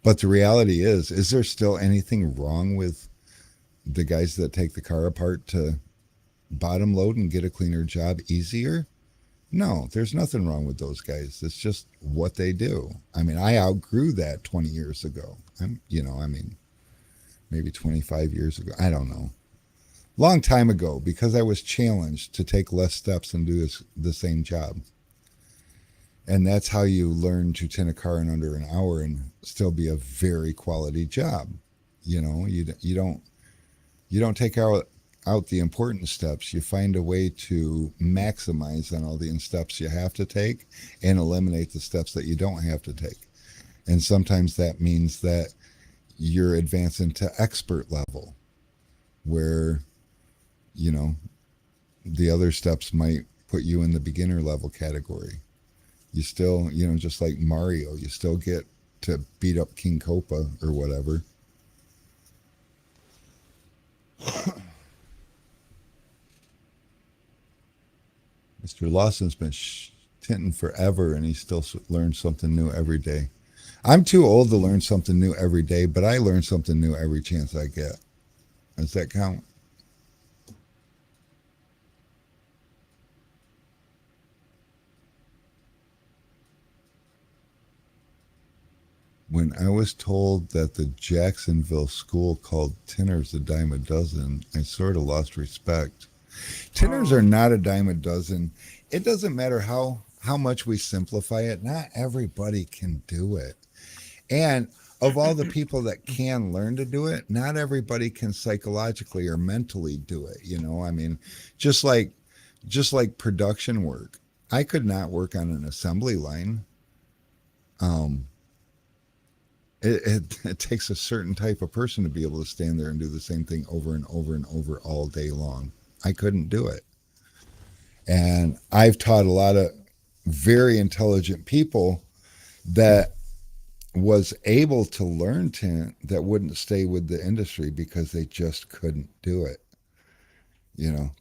S2: But the reality is there still anything wrong with the guys that take the car apart to bottom load and get a cleaner job easier? No, there's nothing wrong with those guys. It's just what they do. I mean, I outgrew that 20 years ago. Maybe 25 years ago. I don't know. Long time ago, because I was challenged to take less steps and do the same job. And that's how you learn to tint a car in under an hour and still be a very quality job. You know, you don't take out the important steps. You find a way to maximize on all the steps you have to take and eliminate the steps that you don't have to take. And sometimes that means that you're advancing to expert level where, you know, the other steps might put you in the beginner level category. You still, just like Mario, you still get to beat up King Koopa or whatever. Mr. Lawson's been tinting forever and he still learns something new every day. I'm too old to learn something new every day, but I learn something new every chance I get. Does that count? When I was told that the Jacksonville school called tinners a dime a dozen, I sort of lost respect. Tinners are not a dime a dozen. It doesn't matter how much we simplify it. Not everybody can do it. And of all the people that can learn to do it, not everybody can psychologically or mentally do it. I mean, just like production work. I could not work on an assembly line. Um, it takes a certain type of person to be able to stand there and do the same thing over and over and over all day long. I couldn't do it. And I've taught a lot of very intelligent people that was able to learn tint that wouldn't stay with the industry because they just couldn't do it.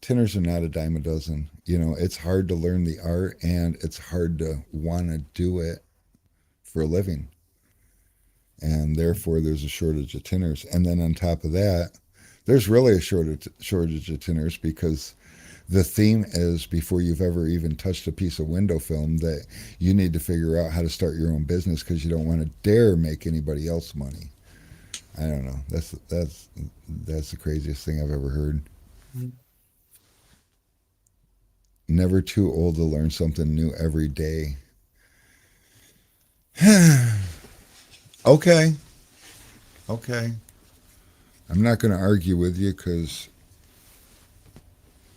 S2: Tinners are not a dime a dozen. It's hard to learn the art and it's hard to want to do it for a living. And therefore there's a shortage of tinners. And then on top of that, there's really a shortage of tinners because the theme is before you've ever even touched a piece of window film that you need to figure out how to start your own business because you don't want to dare make anybody else money. I don't know. That's the craziest thing I've ever heard. Never too old to learn something new every day. Okay. I'm not going to argue with you because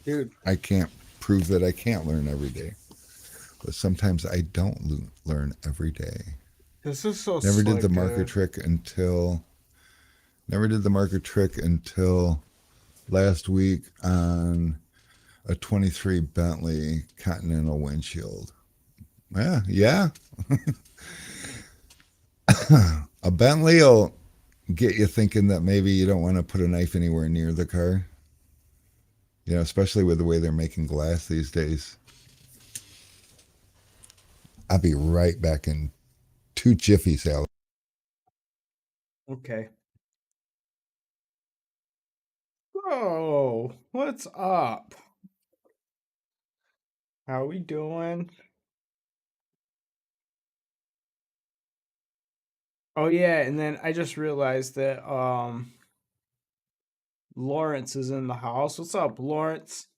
S3: Dude,
S2: I can't prove that I can't learn every day. But sometimes I don't learn every day.
S3: this is so
S2: Never did
S3: slick,
S2: the marker
S3: dude.
S2: trick until last week on a 23 Bentley Continental windshield. Yeah. A Bentley will get you thinking that maybe you don't want to put a knife anywhere near the car. Especially with the way they're making glass these days. I'll be right back in 2 jiffies, Alex.
S3: Okay. Bro, what's up? How we doing? Oh yeah, and then I just realized that Lawrence is in the house. What's up, Lawrence?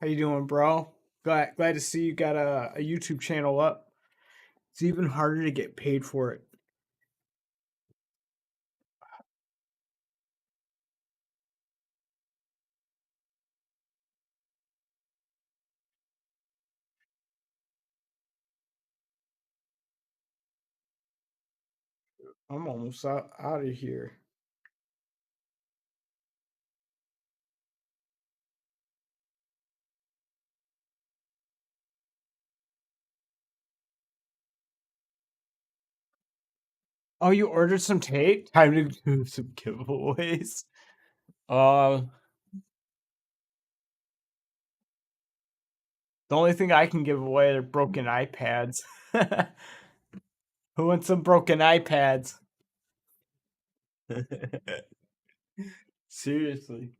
S3: How you doing, bro? Glad to see you got a YouTube channel up. It's even harder to get paid for it. I'm almost out of here. Oh, you ordered some tape? Time to do some giveaways. Uh, the only thing I can give away are broken iPads. Who wants some broken iPads? Seriously.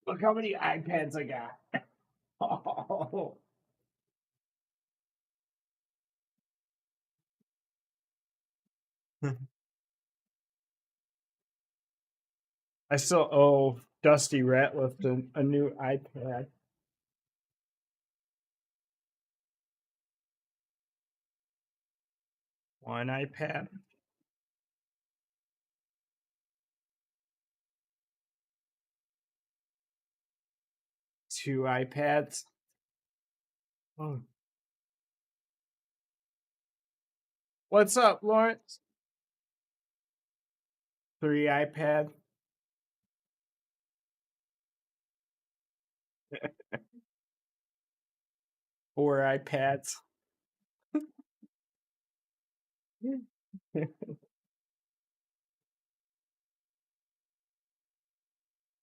S3: Look how many iPads I got. Oh. I still owe Dusty Ratliff a new iPad. One iPad. Two iPads. Oh. What's up, Lawrence? Three iPad. Four iPads.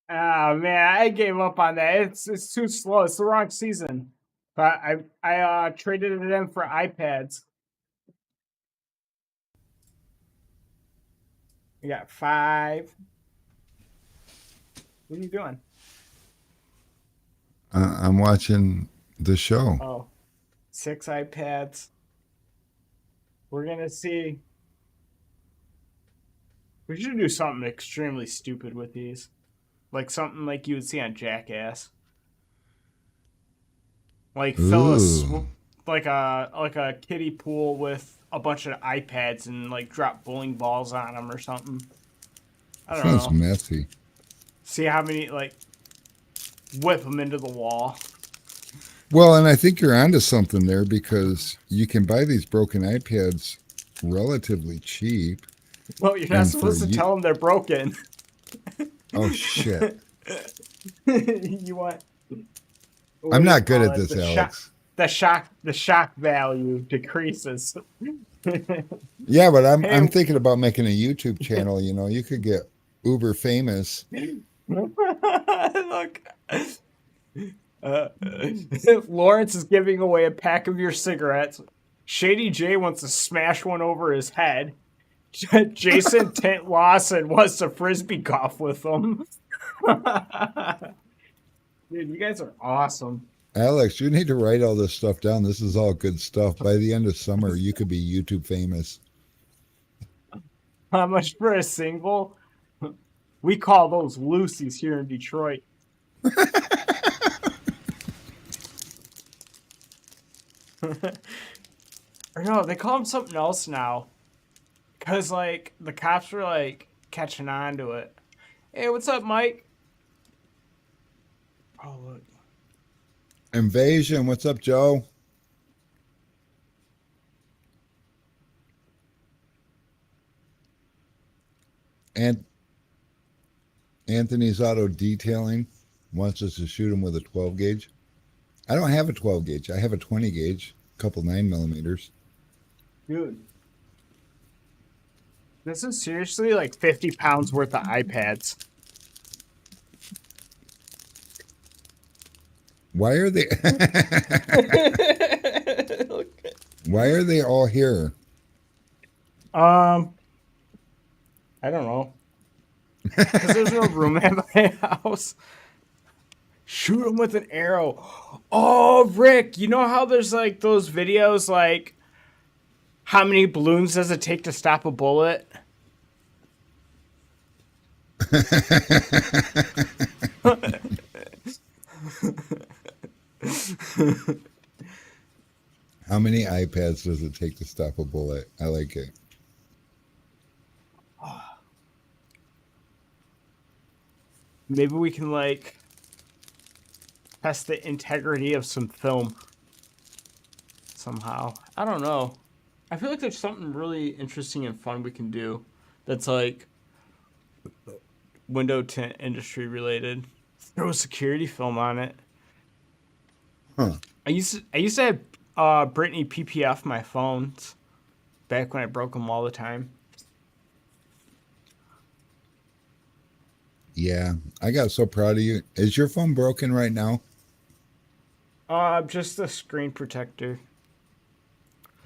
S3: Ah man, I gave up on that. It's too slow. It's the wrong season. But I traded it in for iPads. We got five. What are you doing?
S2: I'm watching the show.
S3: Oh, six iPads. We're gonna see. We should do something extremely stupid with these. Like something like you would see on Jackass. Like fill
S2: Ooh,
S3: like a kiddie pool with a bunch of iPads and like drop bowling balls on them or something. I don't
S2: sounds
S3: know.
S2: messy.
S3: See how many like whip them into the wall.
S2: Well, and I think you're onto something there because you can buy these broken iPads relatively cheap.
S3: Well, you're not
S2: And for
S3: supposed to
S2: you,
S3: tell them they're broken.
S2: oh shit,
S3: You want what
S2: I'm
S3: do you
S2: not good
S3: call
S2: at
S3: it?
S2: this, Alex.
S3: The shock value decreases.
S2: Yeah, but I'm
S3: Hey,
S2: thinking about making a YouTube channel. You know, you could get uber famous.
S3: look. Uh, Lawrence is giving away a pack of your cigarettes. Shady J wants to smash one over his head. Jason Tent Lawson wants to frisbee golf with them. Dude, you guys are awesome.
S2: Alex, you need to write all this stuff down. This is all good stuff. By the end of summer, you could be YouTube famous.
S3: How much for a single? We call those Lucy's here in Detroit. Or no, they call them something else now. Cause like the cops were like catching on to it. Hey, what's up, Mike? Oh look.
S2: Invasion, what's up, Joe? And Anthony's Auto Detailing wants us to shoot him with a 12 gauge. I don't have a 12 gauge. I have a 20 gauge, a couple 9 millimeters.
S3: Dude. This is seriously like 50 pounds worth of iPads.
S2: Why are they? Why are they all here?
S3: I don't know. Because there's no room at my house. Shoot them with an arrow. Oh, Rick, you know how there's like those videos like how many balloons does it take to stop a bullet?
S2: How many iPads does it take to stop a bullet? I like it.
S3: Maybe we can like test the integrity of some film somehow. I don't know. I feel like there's something really interesting and fun we can do that's like window tint industry related. Throw a security film on it.
S2: Huh.
S3: I used to have Britney PPF my phones. back when I broke them all the time.
S2: Yeah, I got so proud of you. Is your phone broken right now?
S3: Just the screen protector.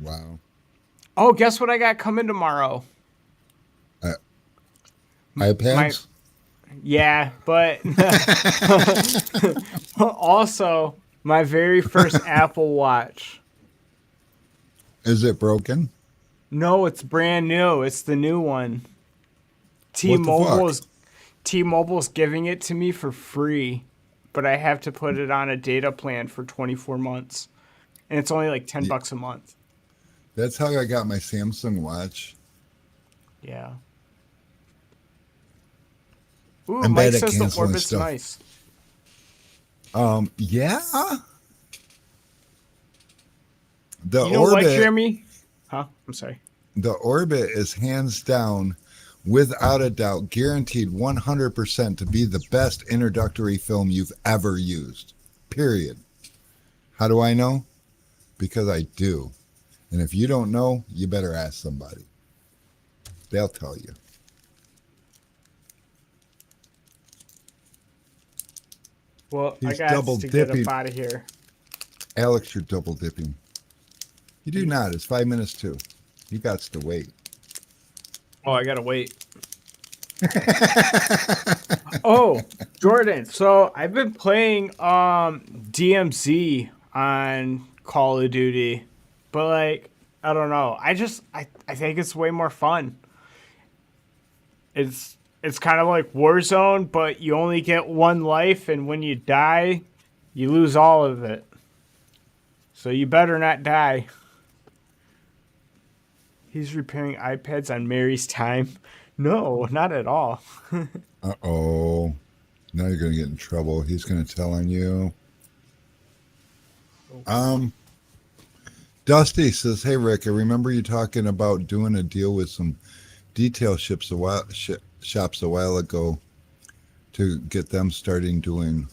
S2: Wow.
S3: Oh, guess what I got coming tomorrow?
S2: Uh,
S3: My
S2: iPads?
S3: yeah, but also my very first Apple Watch.
S2: Is it broken?
S3: No, it's brand new. It's the new one.
S2: What the fuck?
S3: T-Mobile's T-Mobile's giving it to me for free, but I have to put it on a data plan for 24 months. And it's only like $10 a month.
S2: That's how I got my Samsung watch.
S3: Yeah. Ooh,
S2: I'm
S3: Mike
S2: bad at
S3: says the
S2: canceling
S3: Orbit's
S2: stuff.
S3: nice.
S2: Yeah. The
S3: You know what,
S2: Orbit,
S3: Jeremy? Huh? I'm sorry.
S2: the Orbit is hands down, without a doubt, guaranteed 100% to be the best introductory film you've ever used. Period. How do I know? Because I do. And if you don't know, you better ask somebody. They'll tell you.
S3: Well, I
S2: He's
S3: got
S2: double
S3: to get
S2: dipping.
S3: up out of here.
S2: Alex, you're double dipping. You do not. It's 5 minutes too. You got to wait.
S3: Oh, I gotta wait. Oh, Jordan. So I've been playing DMZ on Call of Duty, but like I don't know. I think it's way more fun. It's kind of like Warzone, but you only get one life, and when you die, you lose all of it. So you better not die. He's repairing iPads on Mary's time. No, not at all.
S2: Uh-oh. Now you're going to get in trouble. He's going to tell on you. Dusty says, "Hey, Rick, I remember you talking about doing a deal with some detail shops a while ago to get them started doing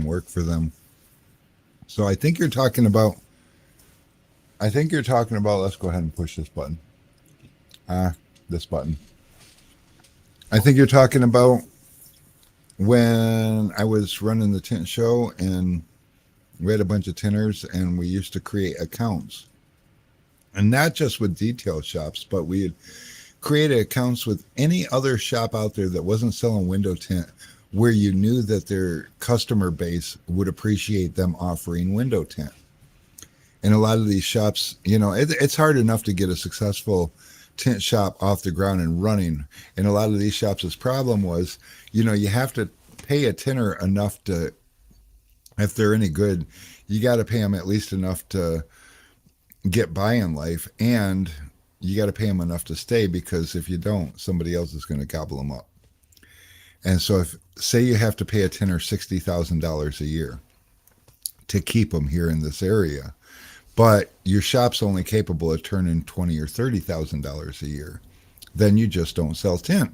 S2: work for them. So I think you're talking about, let's go ahead and push this button. This button. I think you're talking about when I was running the tint show and we had a bunch of tinters and we used to create accounts. And not just with detail shops, but we had created accounts with any other shop out there that wasn't selling window tint, where you knew that their customer base would appreciate them offering window tint. And a lot of these shops, it's hard enough to get a successful tint shop off the ground and running. And a lot of these shops' problem was, you have to pay a tinter enough to, if they're any good, you got to pay them at least enough to get by in life, and you got to pay them enough to stay, because if you don't, somebody else is going to gobble them up. And so if, say you have to pay a tinter $60,000 a year to keep them here in this area, but your shop's only capable of turning $20,000 or $30,000 a year, then you just don't sell tint.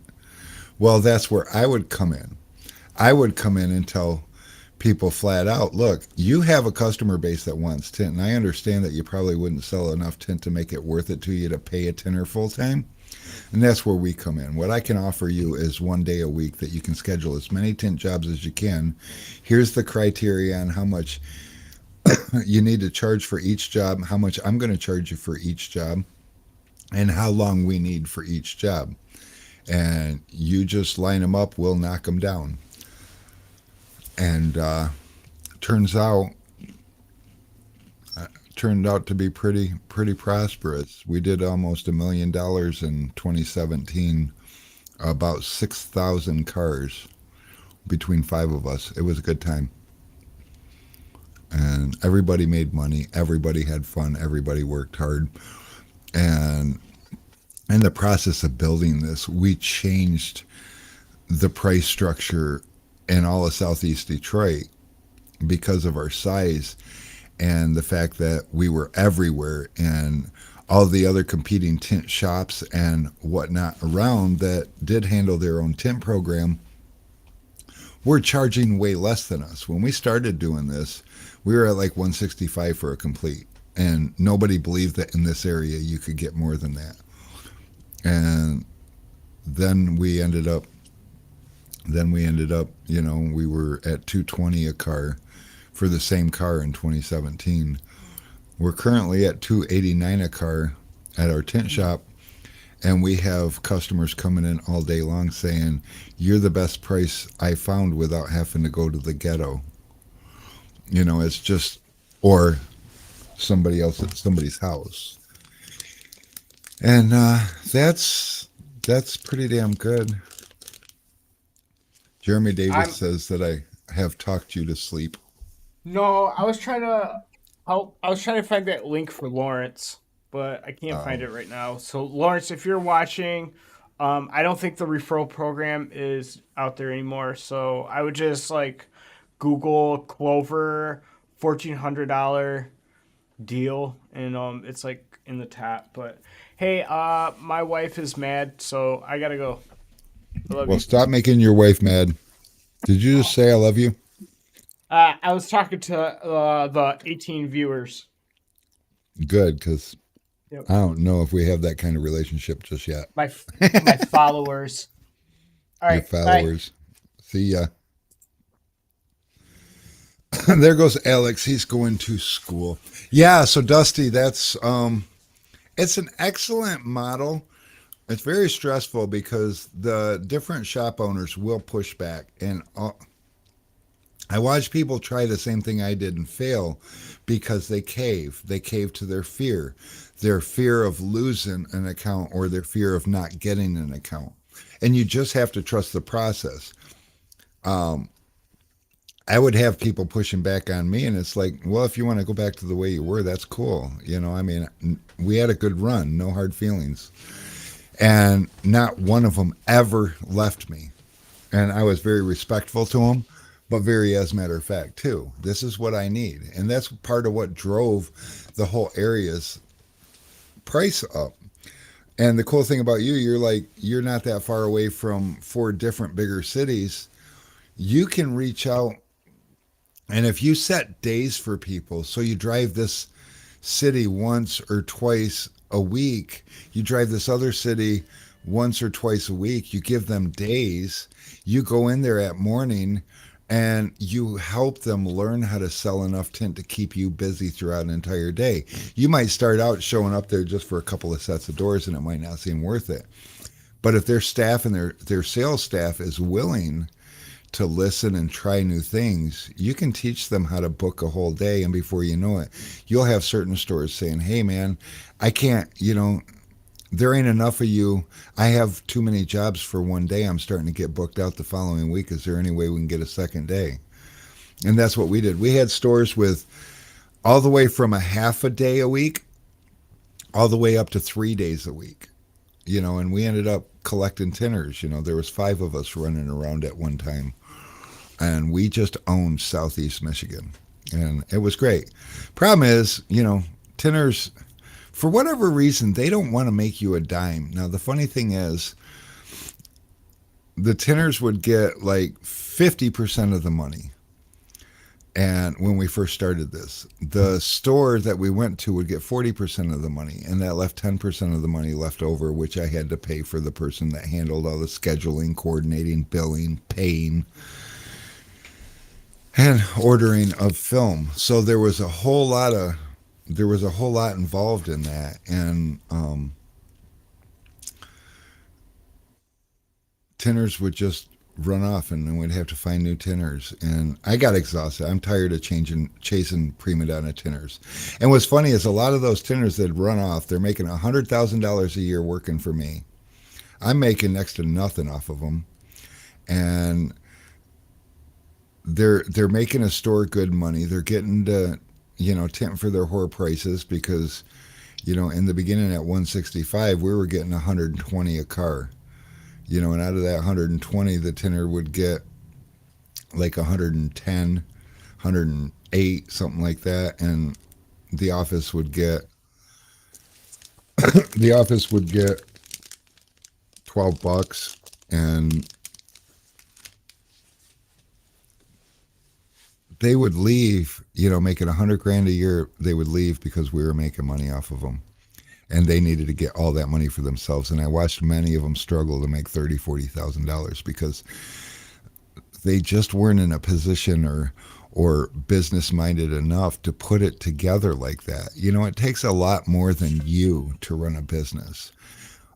S2: Well, that's where I would come in. I would come in and tell people flat out, look, you have a customer base that wants tint, and I understand that you probably wouldn't sell enough tint to make it worth it to you to pay a tinter full time. And that's where we come in. What I can offer you is 1 day a week that you can schedule as many tint jobs as you can. Here's the criteria on how much you need to charge for each job, how much I'm going to charge you for each job, and how long we need for each job. And you just line them up, we'll knock them down. And turned out to be pretty prosperous. We did almost $1 million in 2017, about 6,000 cars between 5 of us. It was a good time. And everybody made money, everybody had fun, everybody worked hard. And in the process of building this, we changed the price structure in all of Southeast Detroit because of our size and the fact that we were everywhere, and all the other competing tint shops and whatnot around that did handle their own tint program were charging way less than us. When we started doing this, we were at like $165 for a complete, and nobody believed that in this area you could get more than that. And then we ended up, you know, we were at 220 a car for the same car in 2017. We're currently at 289 a car at our tint shop, and we have customers coming in all day long saying, "You're the best price I found without having to go to the ghetto." You know, it's just, or somebody else at somebody's house. And that's pretty damn good. Jeremy Davis says that I have talked you to sleep.
S3: No, I was trying to find that link for Lawrence, but I can't find it right now. So Lawrence, if you're watching, I don't think the referral program is out there anymore. So I would just like Google Clover $1,400 deal, and it's like in the top. But hey, my wife is mad, so I gotta go. I love
S2: Well,
S3: you.
S2: stop making your wife mad. Did you just say I love you?
S3: I was talking to the 18 viewers.
S2: Good, because
S3: Yep.
S2: I don't know if we have that kind of relationship just yet.
S3: My followers. All
S2: Your
S3: right, bye.
S2: followers. See ya. There goes Alex. He's going to school. Yeah, so Dusty, that's it's an excellent model. It's very stressful because the different shop owners will push back, and I watch people try the same thing I did and fail because they cave. They cave to their fear of losing an account or their fear of not getting an account. And you just have to trust the process. I would have people pushing back on me, and it's like, well, if you want to go back to the way you were, that's cool. You know, I mean, we had a good run, no hard feelings. And not one of them ever left me. And I was very respectful to them, but very as a matter of fact, too. This is what I need. And that's part of what drove the whole area's price up. And the cool thing about you, you're not that far away from 4 different bigger cities. You can reach out, and if you set days for people, so you drive this city once or twice a week, you drive this other city once or twice a week, you give them days, you go in there at morning, and you help them learn how to sell enough tint to keep you busy throughout an entire day. You might start out showing up there just for a couple of sets of doors, and it might not seem worth it. But if their staff and their sales staff is willing to listen and try new things, you can teach them how to book a whole day, and before you know it, you'll have certain stores saying, "Hey man, I can't, there ain't enough of you. I have too many jobs for one day. I'm starting to get booked out the following week. Is there any way we can get a second day?" And that's what we did. We had stores with all the way from a half a day a week all the way up to 3 days a week, and we ended up collecting tinners. There was 5 of us running around at one time, and we just owned Southeast Michigan, and it was great. Problem is, tinners, for whatever reason, they don't want to make you a dime. Now, the funny thing is, the tinners would get like 50% of the money. And when we first started this, the store that we went to would get 40% of the money, and that left 10% of the money left over, which I had to pay for the person that handled all the scheduling, coordinating, billing, paying, and ordering of film. So there was a whole lot involved in that, and tinners would just run off, and then we'd have to find new tinners, and I got exhausted. I'm tired of chasing prima donna tinners. And what's funny is a lot of those tinners that run off, they're making $100,000 a year working for me. I'm making next to nothing off of them, and they're making a store good money. They're getting to tint for their whore prices, because in the beginning at 165 we were getting 120 a car. And out of that 120, the tinner would get like 110, 108, something like that, and the office would get $12, and they would leave, making 100 grand a year. They would leave because we were making money off of them, and they needed to get all that money for themselves. And I watched many of them struggle to make $30,000-$40,000 because they just weren't in a position or business minded enough to put it together like that. It takes a lot more than you to run a business.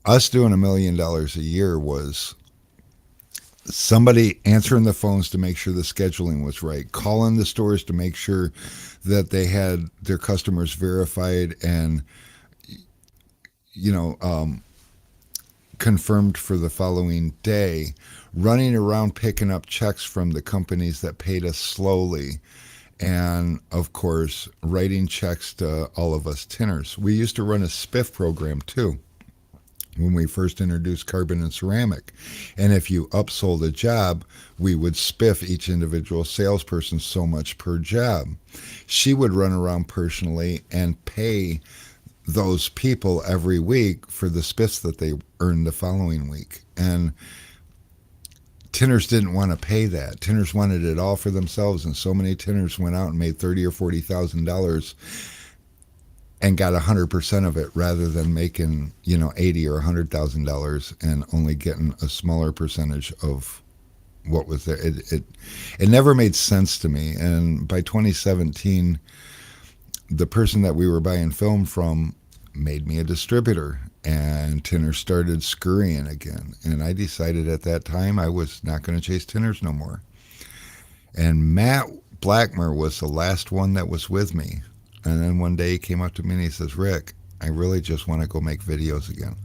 S2: Us doing $1 million a year was somebody answering the phones to make sure the scheduling was right, calling the stores to make sure that they had their customers verified and confirmed for the following day, running around picking up checks from the companies that paid us slowly, and of course writing checks to all of us tinners. We used to run a spiff program too when we first introduced carbon and ceramic, and if you upsold a job, we would spiff each individual salesperson so much per job. She would run around personally and pay those people every week for the spiffs that they earned the following week. And tinners didn't want to pay that. Tinners wanted it all for themselves, and so many tinners went out and made $30,000 or $40,000 and got 100% of it, rather than making $80,000 or $100,000 and only getting a smaller percentage of what was there. It never made sense to me. And by 2017, the person that we were buying film from made me a distributor, and tinners started scurrying again. And I decided at that time I was not going to chase tinners no more. And Matt Blackmer was the last one that was with me. And then one day he came up to me and he says, "Rick, I really just want to go make videos again."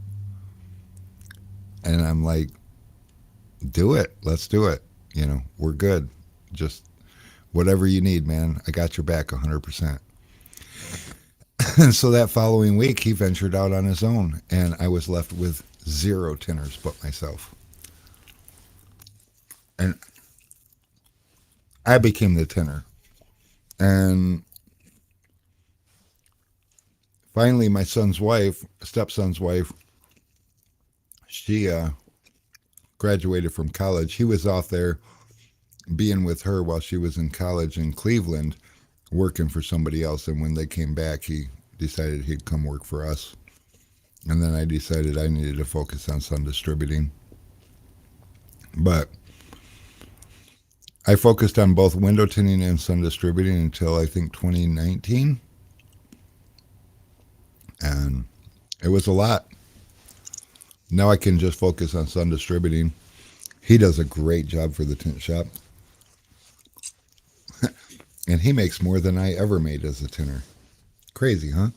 S2: And I'm like, "Do it. Let's do it. We're good. Just whatever you need, man. I got your back 100%. And so that following week, he ventured out on his own, and I was left with 0 tinners but myself. And I became the tinner. And finally, my stepson's wife, she graduated from college. He was off there being with her while she was in college in Cleveland, working for somebody else. And when they came back, he decided he'd come work for us. And then I decided I needed to focus on Sun Distributing. But I focused on both window tinting and Sun Distributing until I think 2019. And it was a lot. Now I can just focus on Sun Distributing. He does a great job for the tint shop. And he makes more than I ever made as a tinner. Crazy, huh?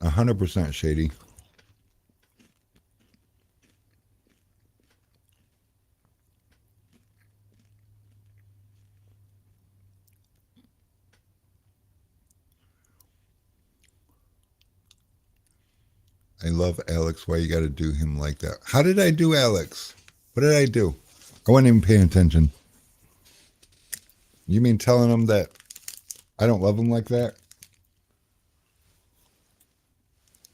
S2: %, Shady. I love Alex. Why you got to do him like that? How did I do Alex? What did I do? I wasn't even paying attention. You mean telling him that I don't love him like that?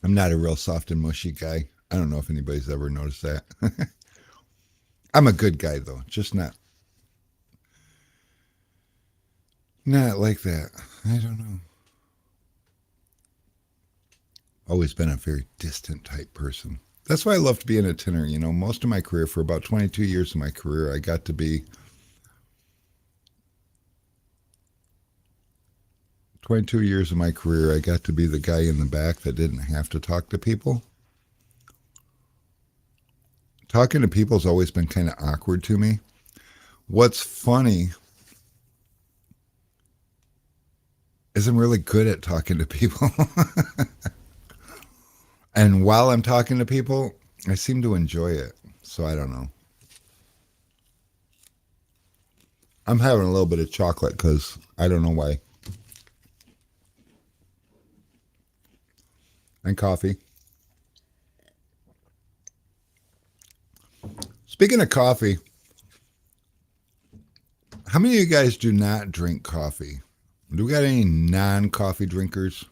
S2: I'm not a real soft and mushy guy. I don't know if anybody's ever noticed that. I'm a good guy, though. Just not like that. I don't know. Always been a very distant type person. That's why I loved being a tinner. Most of my career, for about 22 years of my career, I got to be 22 years of my career, I got to be the guy in the back that didn't have to talk to people. Talking to people's always been kind of awkward to me. What's funny is I'm really good at talking to people. And while I'm talking to people, I seem to enjoy it. So I don't know. I'm having a little bit of chocolate because I don't know why. And coffee. Speaking of coffee, how many of you guys do not drink coffee? Do we got any non-coffee drinkers?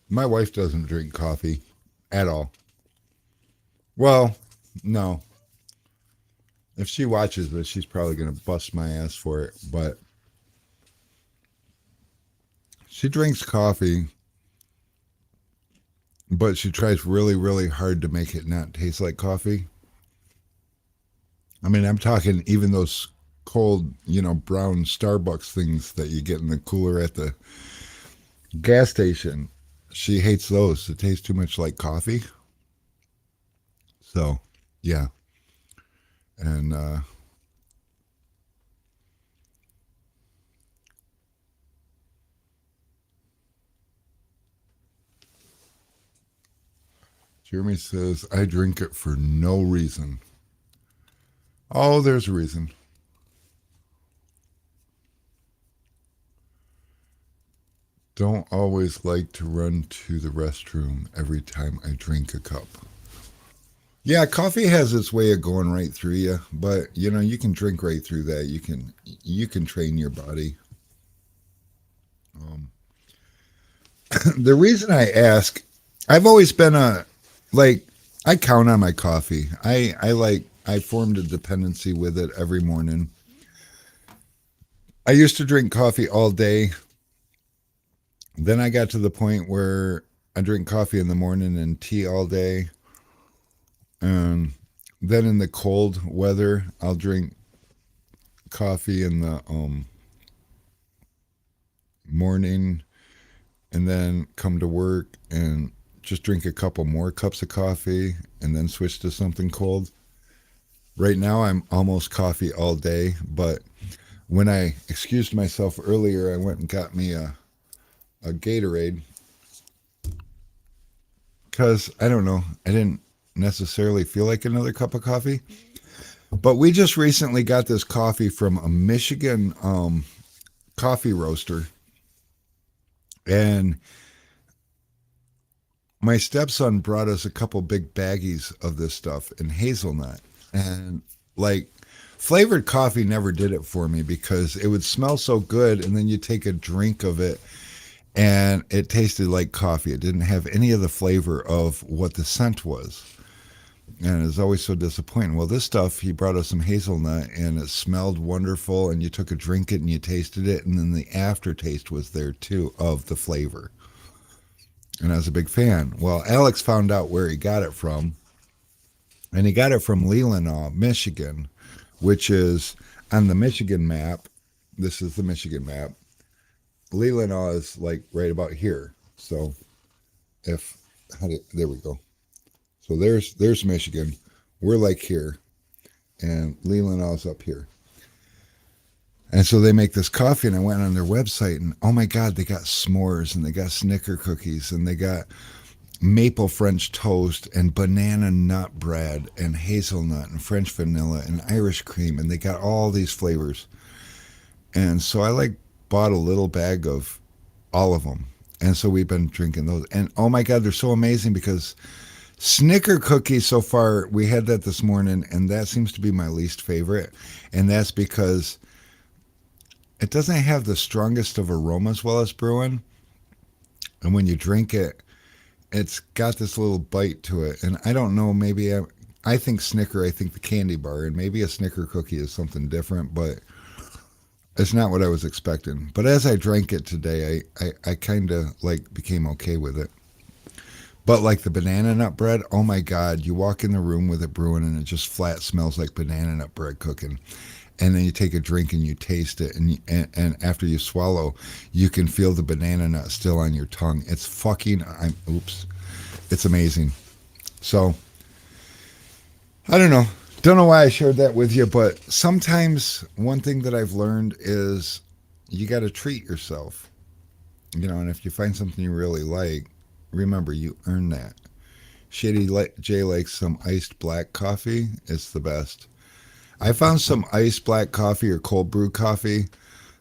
S2: My wife doesn't drink coffee at all. Well, no. If she watches this, she's probably going to bust my ass for it. But she drinks coffee, but she tries really, really hard to make it not taste like coffee. I mean, I'm talking even those cold, brown Starbucks things that you get in the cooler at the gas station. She hates those. It tastes too much like coffee. So, yeah. And Jeremy says, I drink it for no reason. Oh, there's a reason. Don't always like to run to the restroom every time I drink a cup. Yeah, coffee has its way of going right through you, but you can drink right through that. You can train your body. Um, the reason I ask, I've always been I count on my coffee. I formed a dependency with it every morning. I used to drink coffee all day. Then I got to the point where I drink coffee in the morning and tea all day. And then in the cold weather, I'll drink coffee in the morning and then come to work and just drink a couple more cups of coffee and then switch to something cold. Right now, I'm almost coffee all day, but when I excused myself earlier, I went and got me a Gatorade because I don't know, I didn't necessarily feel like another cup of coffee. But we just recently got this coffee from a Michigan coffee roaster, and my stepson brought us a couple big baggies of this stuff in hazelnut, and flavored coffee never did it for me because it would smell so good, and then you take a drink of it and it tasted like coffee. It didn't have any of the flavor of what the scent was. And it was always so disappointing. Well, this stuff, he brought us some hazelnut and it smelled wonderful. And you took a drink it and you tasted it. And then the aftertaste was there too of the flavor. And I was a big fan. Well, Alex found out where he got it from. And he got it from Leelanau, Michigan, which is on the Michigan map. This is the Michigan map. Leelanau is right about here. So there we go. So there's Michigan. We're here, and Leelanau's up here. And so they make this coffee, and I went on their website, and oh my God, they got s'mores, and they got Snicker cookies, and they got maple French toast, and banana nut bread, and hazelnut, and French vanilla, and Irish cream, and they got all these flavors. And so I bought a little bag of all of them. And so we've been drinking those. And oh my God, they're so amazing because Snicker cookies so far, we had that this morning, and that seems to be my least favorite. And that's because it doesn't have the strongest of aromas while it's brewing. And when you drink it, it's got this little bite to it. And I don't know, maybe I think Snicker, I think the candy bar, and maybe a Snicker cookie is something different, but it's not what I was expecting. But as I drank it today, I kind of became okay with it. But the banana nut bread, oh my God, you walk in the room with it brewing and it just flat smells like banana nut bread cooking. And then you take a drink and you taste it, and after you swallow, you can feel the banana nut still on your tongue. It's it's amazing. So, I don't know. Don't know why I shared that with you, but sometimes one thing that I've learned is you got to treat yourself. And if you find something you really like, remember, you earn that. Shady J likes some iced black coffee. It's the best. I found some iced black coffee or cold brew coffee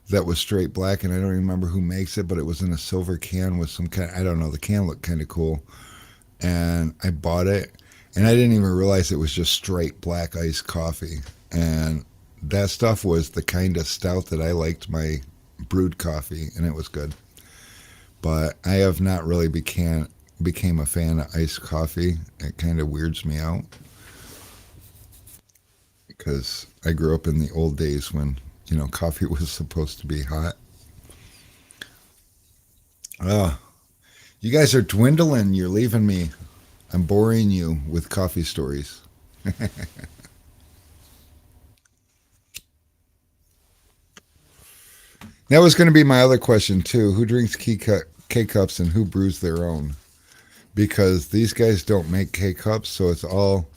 S2: that was straight black, and I don't remember who makes it, but it was in a silver can with some kind, I don't know, the can looked kind of cool. And I bought it, and I didn't even realize it was just straight black iced coffee. And that stuff was the kind of stout that I liked my brewed coffee, and it was good. but I have not really became a fan of iced coffee. It kind of weirds me out because I grew up in the old days when coffee was supposed to be hot. Oh, you guys are dwindling. You're leaving me. I'm boring you with coffee stories. That was going to be my other question too. Who drinks K-cups and who brews their own? Because these guys don't make K-cups, so it's all,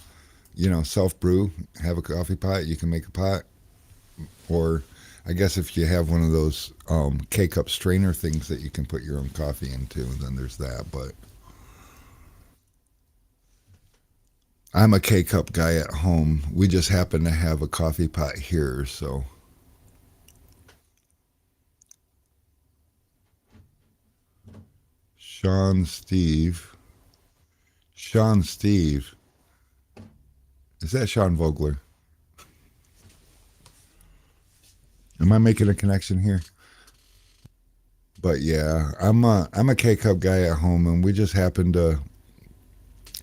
S2: self-brew. Have a coffee pot, you can make a pot. Or I guess if you have one of those K-cup strainer things that you can put your own coffee into, then there's that. But I'm a K-cup guy at home. We just happen to have a coffee pot here, so... Sean Steve. Is that Sean Vogler? Am I making a connection here? But yeah, I'm a K-cup guy at home, and we just happen to,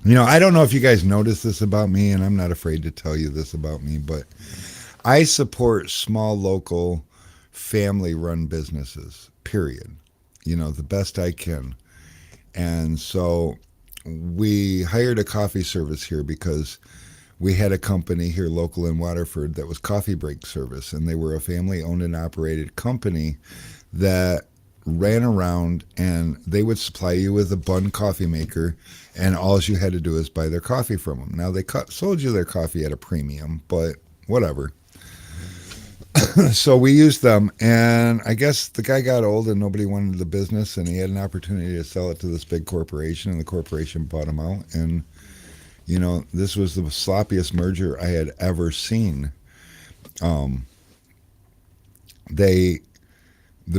S2: I don't know if you guys notice this about me, and I'm not afraid to tell you this about me, but I support small local family-run businesses. Period. The best I can. And so we hired a coffee service here because we had a company here local in Waterford that was coffee break service, and they were a family owned and operated company that ran around, and they would supply you with a bun coffee maker, and all you had to do is buy their coffee from them. Now they sold you their coffee at a premium, but whatever. So we used them, and I guess the guy got old and nobody wanted the business, and he had an opportunity to sell it to this big corporation, and the corporation bought him out. And this was the sloppiest merger I had ever seen. The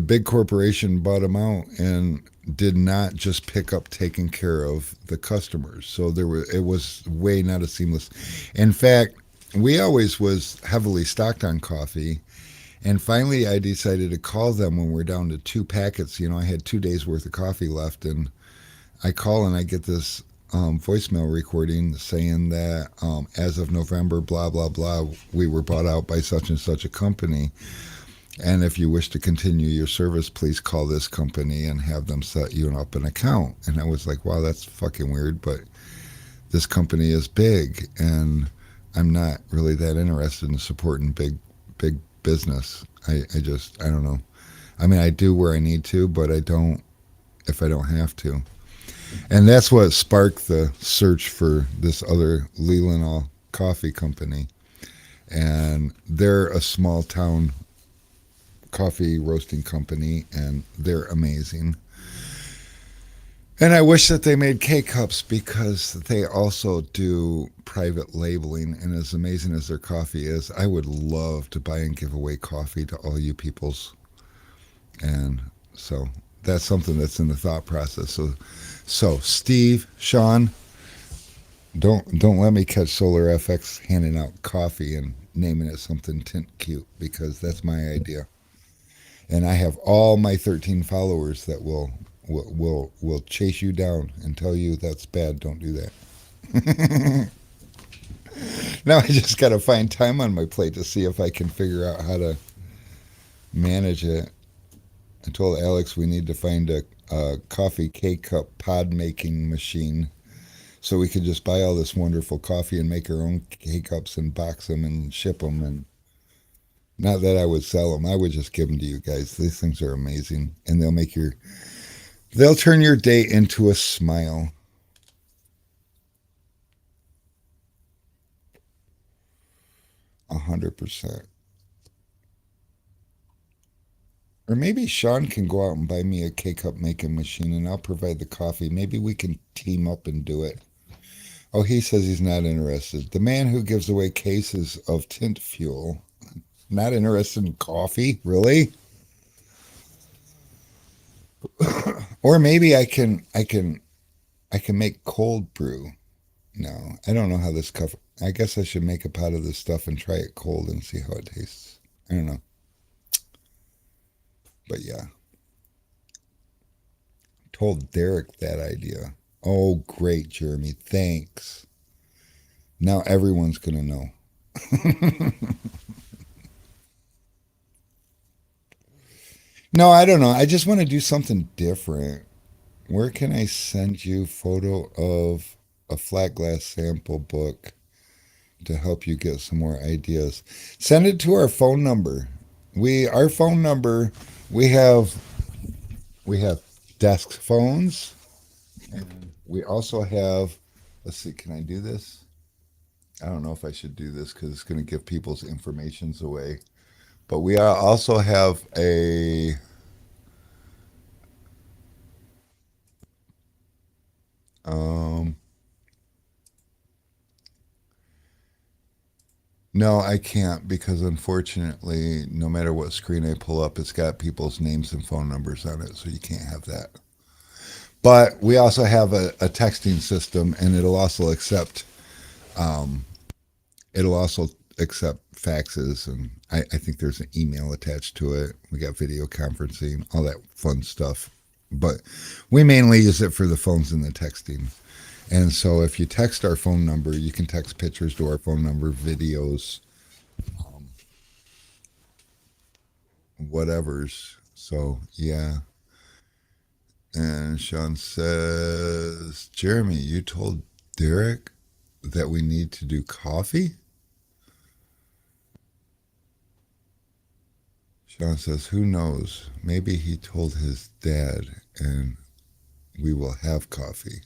S2: big corporation bought him out and did not just pick up taking care of the customers. So it was way not as seamless. In fact, we always was heavily stocked on coffee. And finally, I decided to call them when we're down to 2 packets. I had 2 days worth of coffee left, and I call and I get this voicemail recording saying that as of November, blah, blah, blah, we were bought out by such and such a company. And if you wish to continue your service, please call this company and have them set you up an account. And I was like, wow, that's fucking weird, but this company is big, and I'm not really that interested in supporting big business. I don't know. I mean, I do where I need to, but I don't if I don't have to. And that's what sparked the search for this other Leelanau coffee company. And they're a small town coffee roasting company, and they're amazing. And I wish that they made K-Cups because they also do private labeling. And as amazing as their coffee is, I would love to buy and give away coffee to all you peoples. And so that's something that's in the thought process. So Steve, Sean, don't let me catch Solar FX handing out coffee and naming it something tint cute, because that's my idea. And I have all my 13 followers that will chase you down and tell you that's bad. Don't do that. Now I just got to find time on my plate to see if I can figure out how to manage it. I told Alex we need to find a coffee K-cup pod making machine so we could just buy all this wonderful coffee and make our own K-cups and box them and ship them. And not that I would sell them, I would just give them to you guys. These things are amazing, and they'll turn your day into a smile. A 100%. Or maybe Sean can go out and buy me a K-cup making machine, and I'll provide the coffee. Maybe we can team up and do it. Oh, he says he's not interested. The man who gives away cases of tint fuel, not interested in coffee? Really? Or maybe I can make cold brew. No, I don't know how this coffee. I guess I should make a pot of this stuff and try it cold and see how it tastes. I don't know. But yeah. told Derek that idea. Oh, great, Jeremy. Thanks. Now everyone's going to know. No, I don't know. I just want to do something different. Where can I send you photo of a flat glass sample book to help you get some more ideas? Send it to our phone number. Our phone number, we have desk phones, and we also have, let's see, can I do this? I don't know if I should do this because it's going to give people's informations away. But we also have a um, no, I can't because unfortunately, no matter what screen I pull up, it's got people's names and phone numbers on it, so you can't have that. But we also have a texting system, and it'll also accept faxes, and I think there's an email attached to it. We got video conferencing, all that fun stuff. But we mainly use it for the phones and the texting. And so if you text our phone number, you can text pictures to our phone number, videos, whatever's. So, yeah. And Sean says, Jeremy, you told Derek that we need to do coffee? Sean says, who knows? Maybe he told his dad and we will have coffee.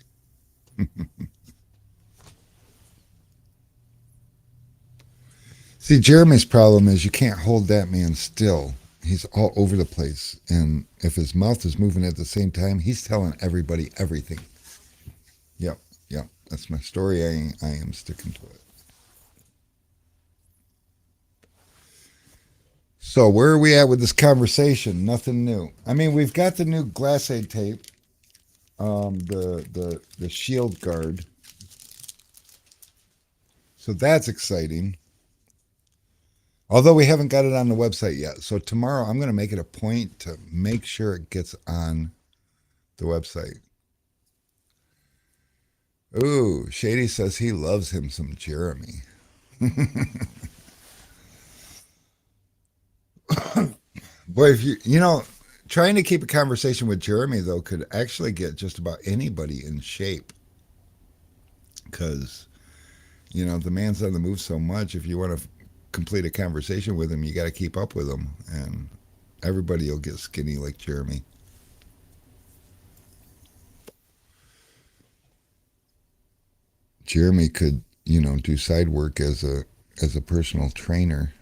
S2: See, Jeremy's problem is you can't hold that man still. He's all over the place. And if his mouth is moving at the same time, he's telling everybody everything. Yep, yep. That's my story. I am sticking to it. So where are we at with this conversation? Nothing new. I mean, we've got the new Glacé tape, the shield guard. So that's exciting. Although we haven't got it on the website yet. So tomorrow I'm going to make it a point to make sure it gets on the website. Ooh, Shady says he loves him some Jeremy. Boy, if trying to keep a conversation with Jeremy, though, could actually get just about anybody in shape. Because, the man's on the move so much. If you want to complete a conversation with him, you got to keep up with him. And everybody will get skinny like Jeremy. Jeremy could, do side work as a personal trainer.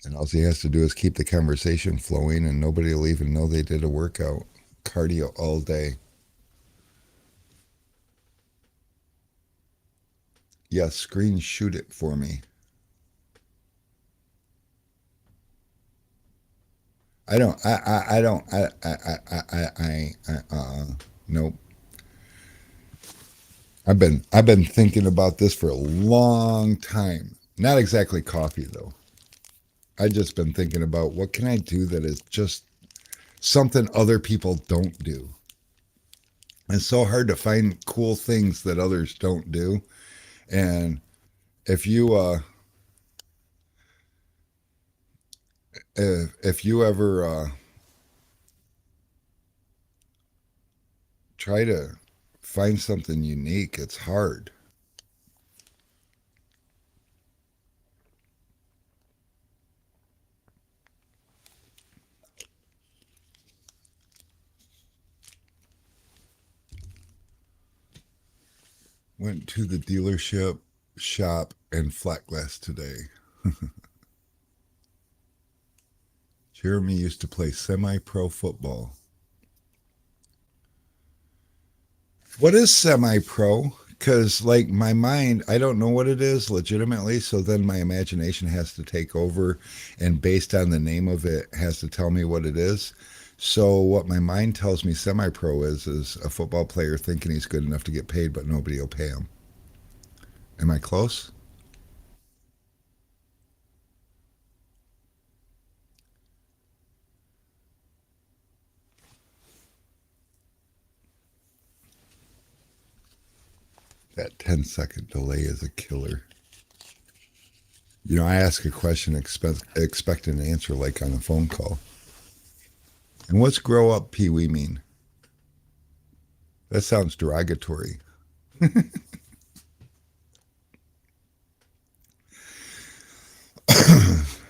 S2: And all he has to do is keep the conversation flowing and nobody will even know they did a workout. Cardio all day. Yes, screen shoot it for me. Nope. I've been thinking about this for a long time. Not exactly coffee though. I just been thinking about what can I do that is just something other people don't do. It's so hard to find cool things that others don't do. And if you ever try to find something unique, it's hard. Went to the dealership shop and flat glass today. Jeremy used to play semi-pro football. What is semi-pro? Because, like, my mind, I don't know what it is legitimately, so then my imagination has to take over, and based on the name of it, has to tell me what it is. So what my mind tells me semi-pro is a football player thinking he's good enough to get paid, but nobody will pay him. Am I close? That 10-second delay is a killer. You know, I ask a question, expect an answer like on a phone call. And what's grow up, Pee Wee, mean? That sounds derogatory.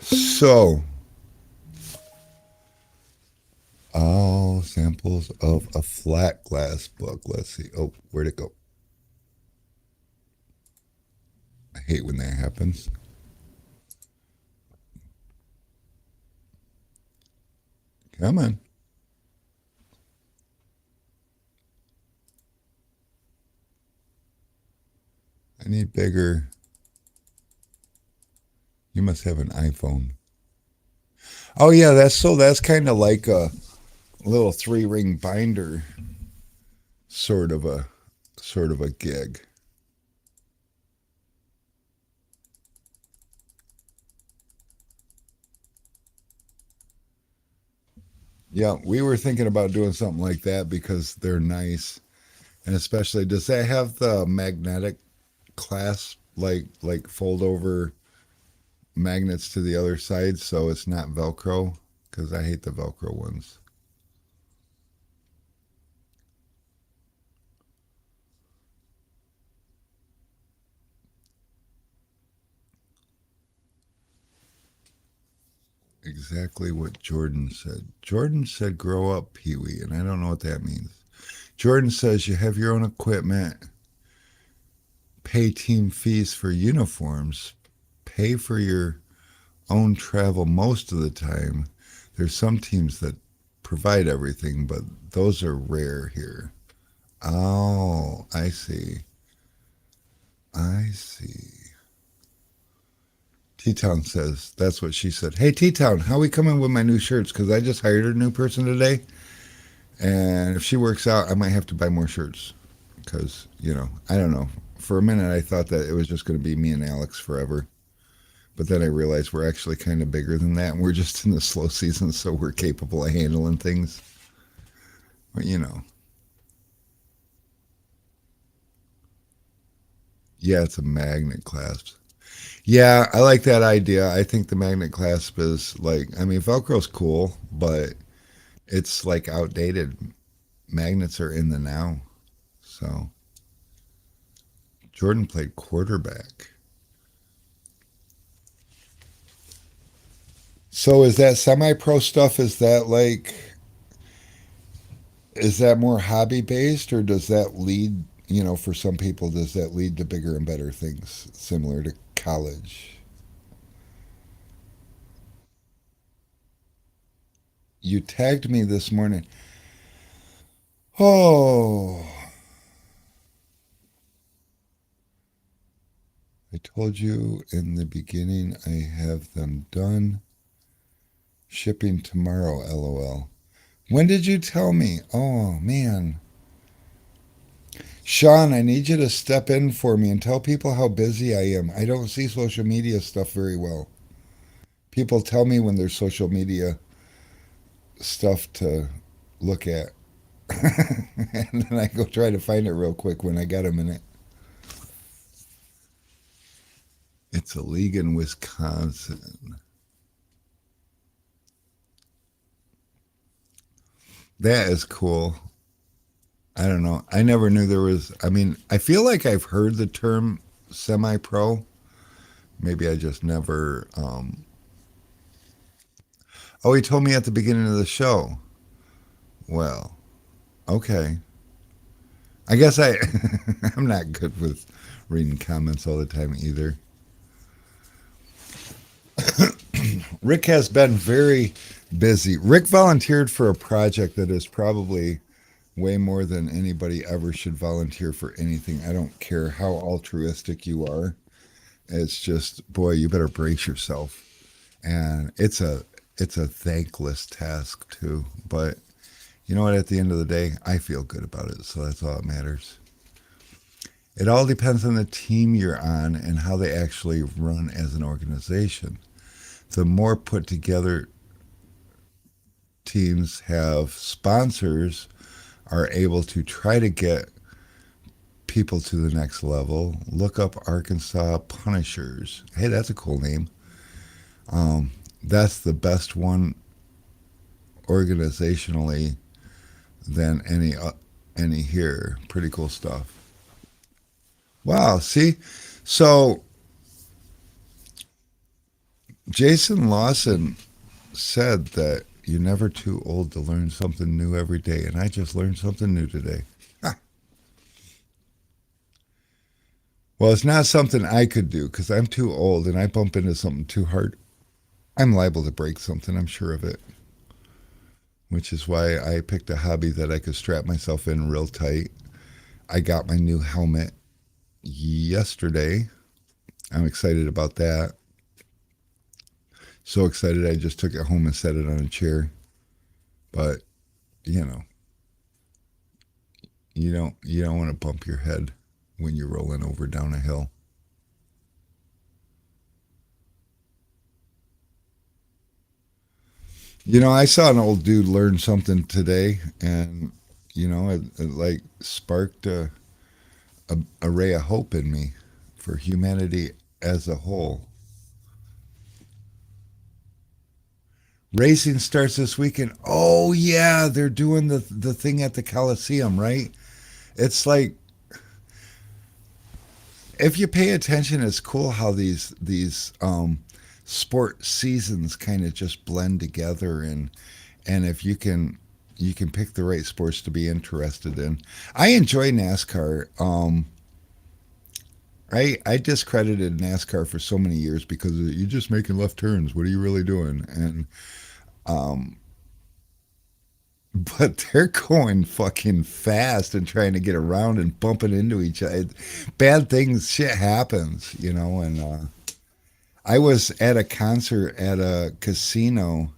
S2: So, all samples of a flat glass book. Let's see. Oh, where'd it go? I hate when that happens. Come on. I need bigger. You must have an iPhone. Oh yeah, that's kind of like a little 3-ring binder sort of a gig. Yeah, we were thinking about doing something like that because they're nice. And especially, does that have the magnetic clasp, like fold over magnets to the other side so it's not Velcro? Because I hate the Velcro ones. Exactly what Jordan said. Jordan said, grow up, Pee Wee, and I don't know what that means. Jordan says you have your own equipment, pay team fees for uniforms, pay for your own travel most of the time. There's some teams that provide everything, but those are rare here. Oh, I see. I see. T-Town says, that's what she said. Hey, T-Town, how we coming with my new shirts? Because I just hired a new person today. And if she works out, I might have to buy more shirts. Because, you know, I don't know. For a minute, I thought that it was just going to be me and Alex forever. But then I realized we're actually kind of bigger than that. And we're just in the slow season, so we're capable of handling things. But, you know. Yeah, it's a magnet clasp. Yeah, I like that idea. I think the magnet clasp is like, I mean, Velcro's cool, but it's like outdated. Magnets are in the now. So, Jordan played quarterback. So, is that semi-pro stuff, is that more hobby based, or does that lead, you know, for some people, does that lead to bigger and better things similar to college? You tagged me this morning. Oh, I told you in the beginning I have them done. Shipping tomorrow, lol. When did you tell me? Oh, man. Sean, I need you to step in for me and tell people how busy I am. I don't see social media stuff very well. People tell me when there's social media stuff to look at. And then I go try to find it real quick when I got a minute. It's a league in Wisconsin. That is cool. I don't know. I never knew there was. I mean, I feel like I've heard the term semi pro. Maybe I just never. Oh, he told me at the beginning of the show. Well, okay. I guess I'm not good with reading comments all the time either. Rick has been very busy. Rick volunteered for a project that is probably way more than anybody ever should volunteer for anything. I don't care how altruistic you are. It's just, boy, you better brace yourself. And it's a thankless task too. But you know what? At the end of the day, I feel good about it. So that's all that matters. It all depends on the team you're on and how they actually run as an organization. The more put together teams have sponsors are able to try to get people to the next level, look up Arkansas Punishers. Hey, that's a cool name. That's the best one organizationally than any here. Pretty cool stuff. Wow, see? So Jason Lawson said that you're never too old to learn something new every day, and I just learned something new today. Well, it's not something I could do because I'm too old and I bump into something too hard. I'm liable to break something, I'm sure of it. Which is why I picked a hobby that I could strap myself in real tight. I got my new helmet yesterday. I'm excited about that. So excited I just took it home and set it on a chair. But, you know, you don't want to bump your head when you're rolling over down a hill. You know, I saw an old dude learn something today, and it like sparked a ray of hope in me for humanity as a whole. Racing starts this weekend. Oh yeah, they're doing the thing at the Coliseum, right? It's like, if you pay attention, it's cool how these sport seasons kind of just blend together, and if you can pick the right sports to be interested in. I enjoy NASCAR. I discredited NASCAR for so many years because you're just making left turns. What are you really doing? And but they're going fucking fast and trying to get around and bumping into each other. Bad things, shit happens, and I was at a concert at a casino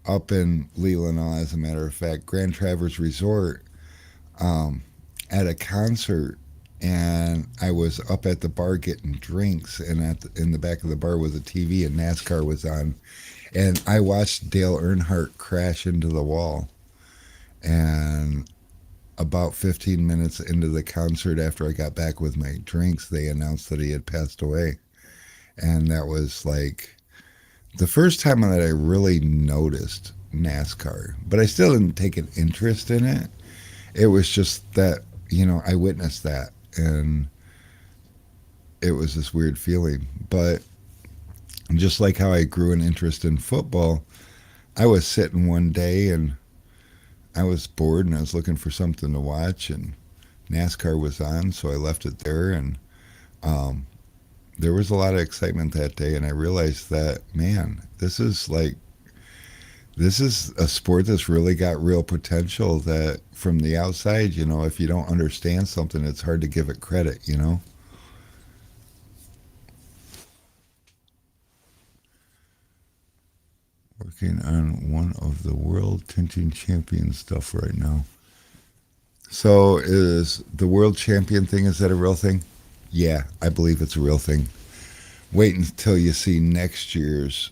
S2: up in Leelanau, as a matter of fact, Grand Traverse Resort, at a concert, and I was up at the bar getting drinks, and in the back of the bar was a TV, and NASCAR was on, and I watched Dale Earnhardt crash into the wall. And about 15 minutes into the concert, after I got back with my drinks, they announced that he had passed away. And that was like the first time that I really noticed NASCAR. But I still didn't take an interest in it. It was just that, I witnessed that. And it was this weird feeling. But just like how I grew an interest in football, I was sitting one day and I was bored and I was looking for something to watch, and NASCAR was on, so I left it there, and there was a lot of excitement that day, and I realized that, man, this is a sport that's really got real potential, that from the outside, if you don't understand something, it's hard to give it credit, Working on one of the World Tinting Champion stuff right now. So is the World Champion thing, is that a real thing? Yeah, I believe it's a real thing. Wait until you see next year's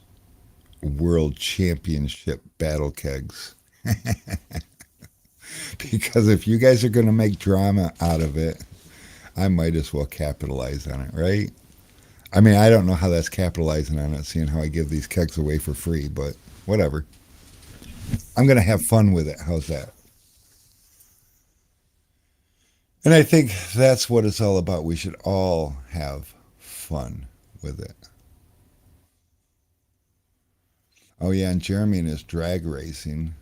S2: World Championship battle kegs. Because if you guys are going to make drama out of it, I might as well capitalize on it, right? I mean, I don't know how that's capitalizing on it, seeing how I give these kegs away for free, but whatever. I'm going to have fun with it. How's that? And I think that's what it's all about. We should all have fun with it. Oh, yeah, and Jeremy and his drag racing,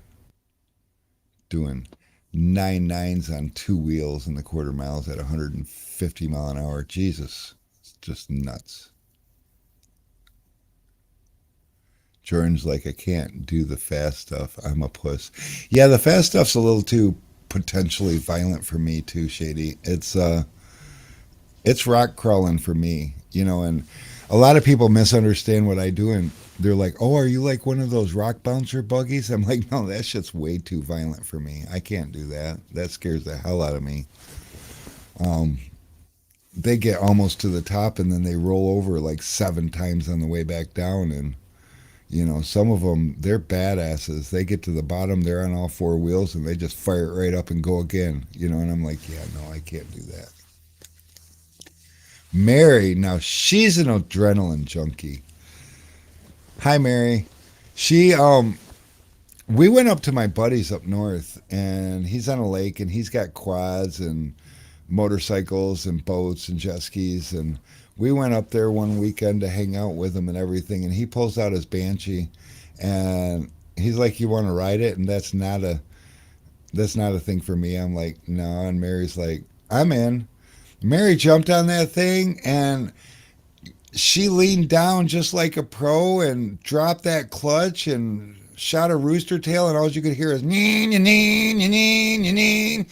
S2: doing 9.9s on two wheels in the quarter miles at 150 mile an hour. Jesus. Just nuts. Jordan's like, I can't do the fast stuff. I'm a puss. Yeah, the fast stuff's a little too potentially violent for me too, Shady. It's rock crawling for me, and a lot of people misunderstand what I do, and they're like, oh, are you like one of those rock bouncer buggies? I'm like, no, that shit's way too violent for me. I can't do that. That scares the hell out of me. They get almost to the top and then they roll over like 7 times on the way back down. And, some of them, they're badasses. They get to the bottom, they're on all 4 wheels and they just fire it right up and go again, and I'm like, yeah, no, I can't do that. Mary, now she's an adrenaline junkie. Hi, Mary. She we went up to my buddy's up north, and he's on a lake, and he's got quads and motorcycles and boats and jet skis, and we went up there one weekend to hang out with him and everything, and he pulls out his Banshee, and he's like, "You want to ride it?" And that's not a thing for me. I'm like, "No," and Mary's like, "I'm in." Mary jumped on that thing, and she leaned down just like a pro and dropped that clutch and shot a rooster tail, and all you could hear is neen, neen, neen, neen,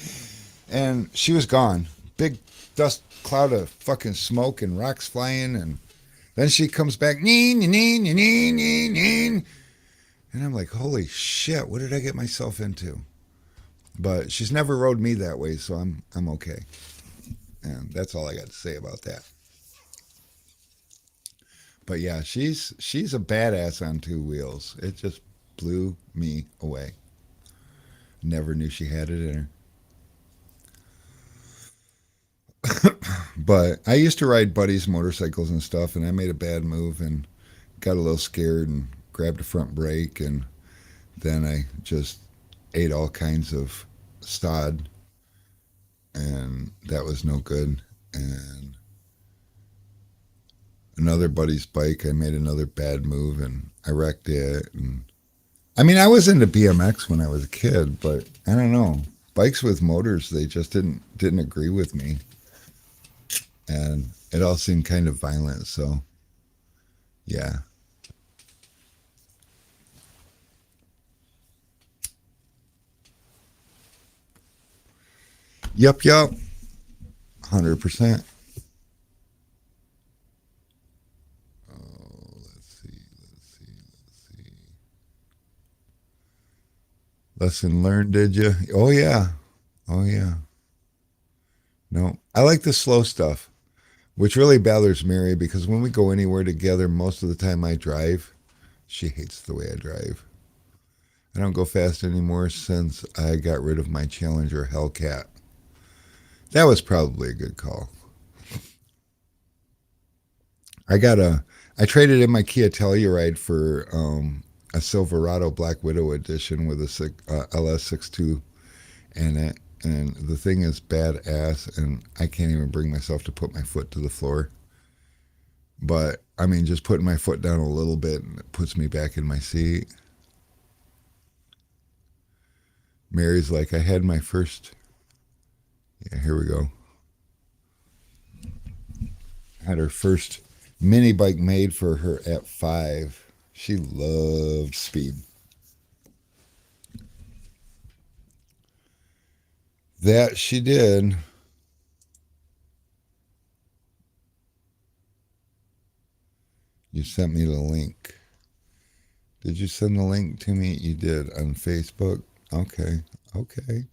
S2: and she was gone. Big dust cloud of fucking smoke and rocks flying, and then she comes back, neen, neen, neen, neen, neen, and I'm like, holy shit, what did I get myself into? But she's never rode me that way, so I'm okay, and that's all I got to say about that. But yeah, she's a badass on two wheels. It just blew me away. Never knew she had it in her. But I used to ride buddies' motorcycles and stuff, and I made a bad move and got a little scared and grabbed a front brake, and then I just ate all kinds of stod, and that was no good. And another buddy's bike, I made another bad move, and I wrecked it. And I mean, I was into BMX when I was a kid, but I don't know. Bikes with motors, they just didn't agree with me, and it all seemed kind of violent. So yeah. Yup. 100%. Oh, let's see. Lesson learned, did you? Oh yeah. Oh yeah. No, I like the slow stuff, which really bothers Mary because when we go anywhere together, most of the time I drive. She hates the way I drive. I don't go fast anymore since I got rid of my Challenger Hellcat. That was probably a good call. I traded in my Kia Telluride for a Silverado Black Widow edition with a LS62 in it, and the thing is badass, and I can't even bring myself to put my foot to the floor. But I mean, just putting my foot down a little bit and it puts me back in my seat. Mary's like, I had my first. Yeah, here we go. Had her first mini bike made for her at 5. She loved speed. That she did. You sent me the link. Did you send the link to me? You did on Facebook. Okay. Okay.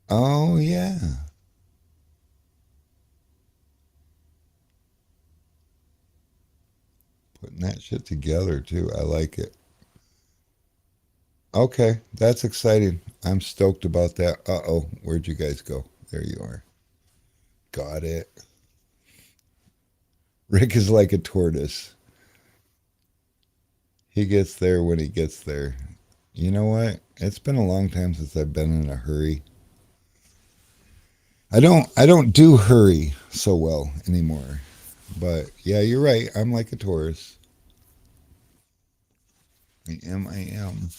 S2: Oh yeah. Putting that shit together too. I like it. Okay, that's exciting. I'm stoked about that. Uh-oh, where'd you guys go? There you are. Got it. Rick is like a tortoise. He gets there when he gets there. You know what? It's been a long time since I've been in a hurry. I don't do hurry so well anymore. But yeah, you're right. I'm like a Taurus. I am.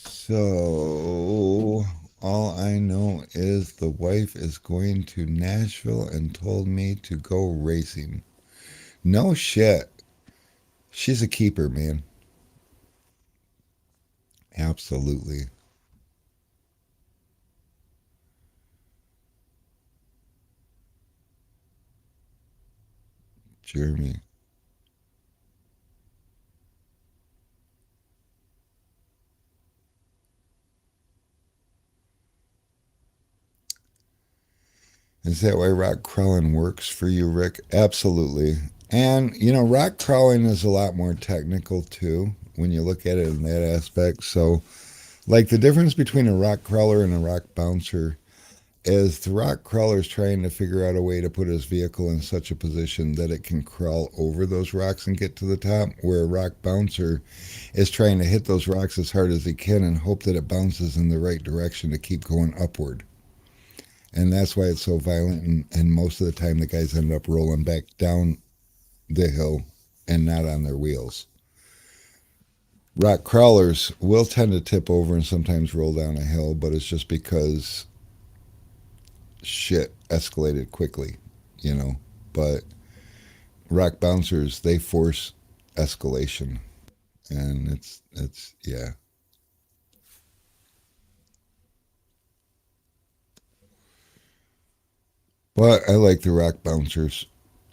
S2: So all I know is the wife is going to Nashville and told me to go racing. No shit. She's a keeper, man. Absolutely. Jeremy. Is that why rock crawling works for you, Rick? Absolutely. And, rock crawling is a lot more technical too when you look at it in that aspect. So, like the difference between a rock crawler and a rock bouncer is the rock crawler is trying to figure out a way to put his vehicle in such a position that it can crawl over those rocks and get to the top, where a rock bouncer is trying to hit those rocks as hard as he can and hope that it bounces in the right direction to keep going upward. And that's why it's so violent. And most of the time, the guys end up rolling back down the hill and not on their wheels. Rock crawlers will tend to tip over and sometimes roll down a hill, but it's just because shit escalated quickly, you know. But rock bouncers, they force escalation, and it's yeah. But I like the rock bouncers.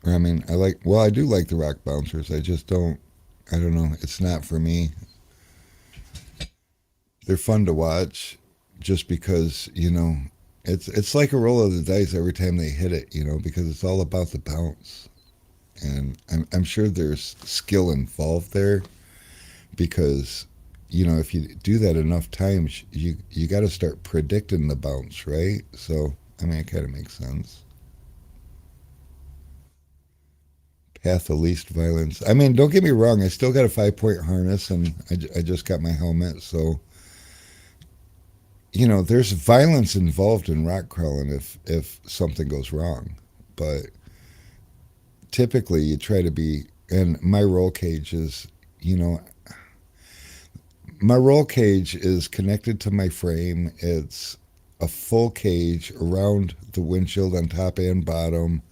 S2: I mean, I do like the rock bouncers. I just don't. I don't know. It's not for me. They're fun to watch, just because it's like a roll of the dice every time they hit it. Because it's all about the bounce, and I'm sure there's skill involved there, because if you do that enough times, you got to start predicting the bounce, right? So I mean, it kind of makes sense. Path of least violence. I mean, don't get me wrong. I still got a 5-point harness, and I just got my helmet. So there's violence involved in rock crawling if something goes wrong, but typically you try to be. And my roll cage is, you know, my roll cage is connected to my frame. It's a full cage around the windshield on top and bottom.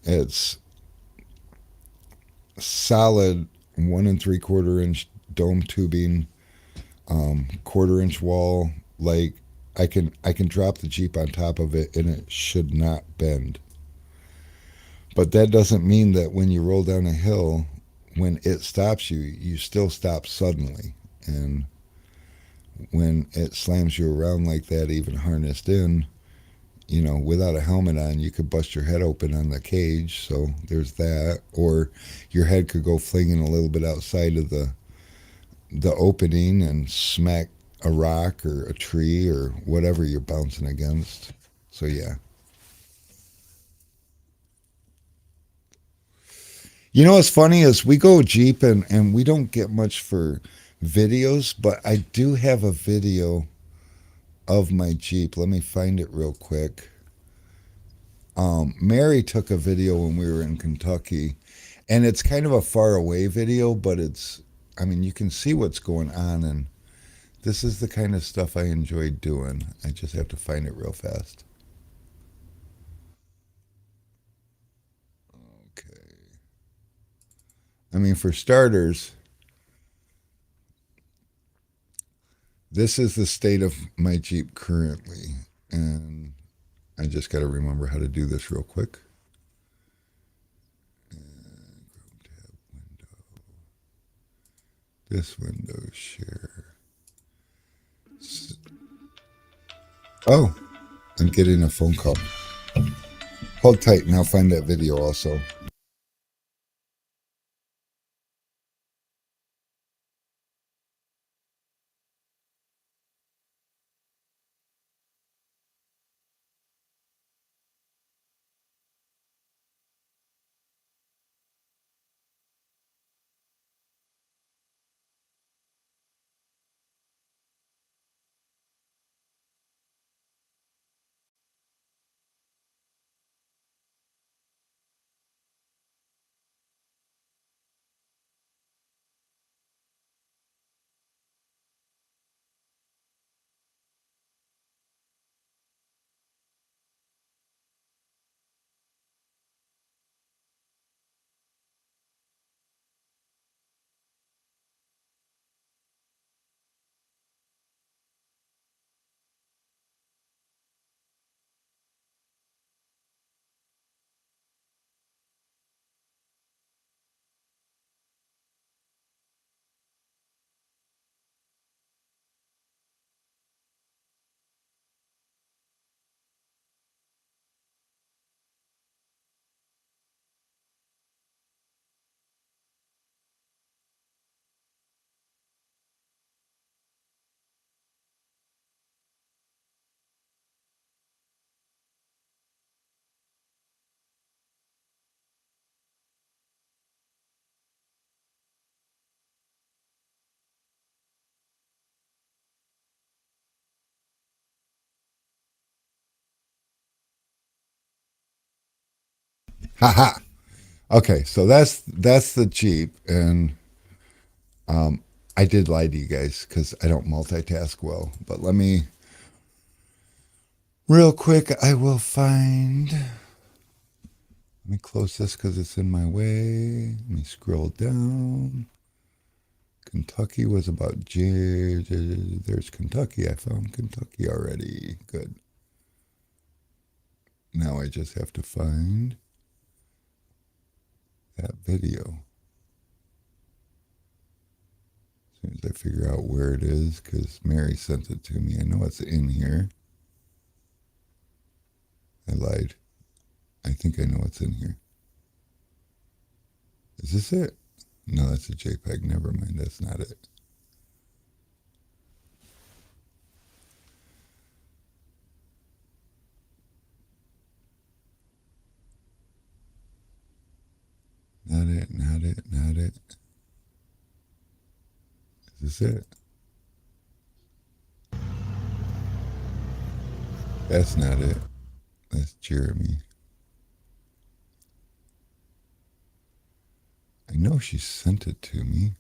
S2: It's solid 1 3/4 inch dome tubing, 1/4 inch wall. Like I can drop the Jeep on top of it and it should not bend. But that doesn't mean that when you roll down a hill, when it stops you, you still stop suddenly. And when it slams you around like that, even harnessed in, without a helmet on, you could bust your head open on the cage. So there's that. Or your head could go flinging a little bit outside of the opening and smack a rock or a tree or whatever you're bouncing against. So yeah. What's funny is we go Jeep and we don't get much for videos, but I do have a video of my Jeep. Let me find it real quick. Mary took a video when we were in Kentucky, and it's kind of a far away video, but I mean, you can see what's going on, and this is the kind of stuff I enjoy doing. I just have to find it real fast. Okay. I mean, for starters, this is the state of my Jeep currently, and I just got to remember how to do this real quick. And tab window. This window share. Oh, I'm getting a phone call. Hold tight and I'll find that video also. Haha. Okay, so that's the Jeep, and I did lie to you guys because I don't multitask well. But let me real quick. I will find. Let me close this because it's in my way. Let me scroll down. Kentucky was about there's Kentucky. I found Kentucky already. Good. Now I just have to find that video. As soon as I figure out where it is, because Mary sent it to me. I know it's in here. I lied. I think I know what's in here. Is this it? No, that's a JPEG. Never mind. That's not it. Not it, not it, not it. Is this it? That's not it. That's Jeremy. I know she sent it to me.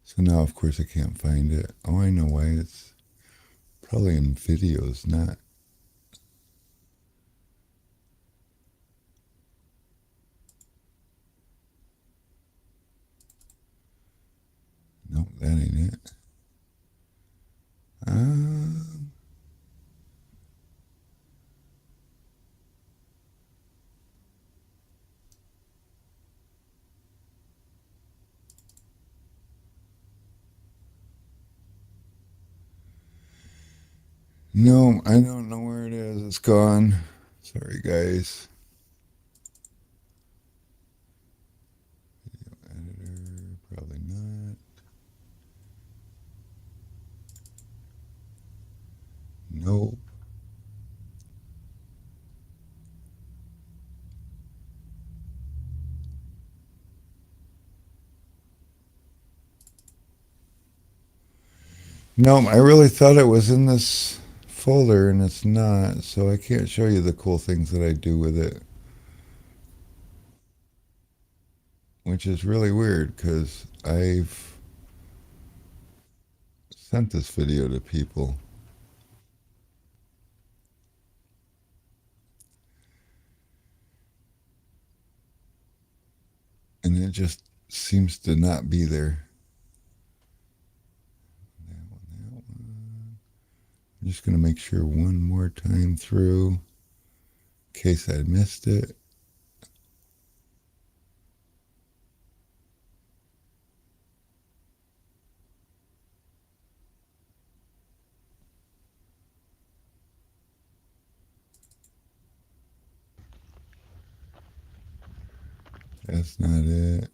S2: So now, of course, I can't find it. Oh, I know why. It's probably in videos, not. Nope, that ain't it. No, I don't know where it is. It's gone. Sorry, guys. Video editor, probably not. Nope. No, I really thought it was in this folder and it's not, so I can't show you the cool things that I do with it. Which is really weird because I've sent this video to people. And it just seems to not be there. That one. I'm just going to make sure one more time through in case I missed it. That's not it.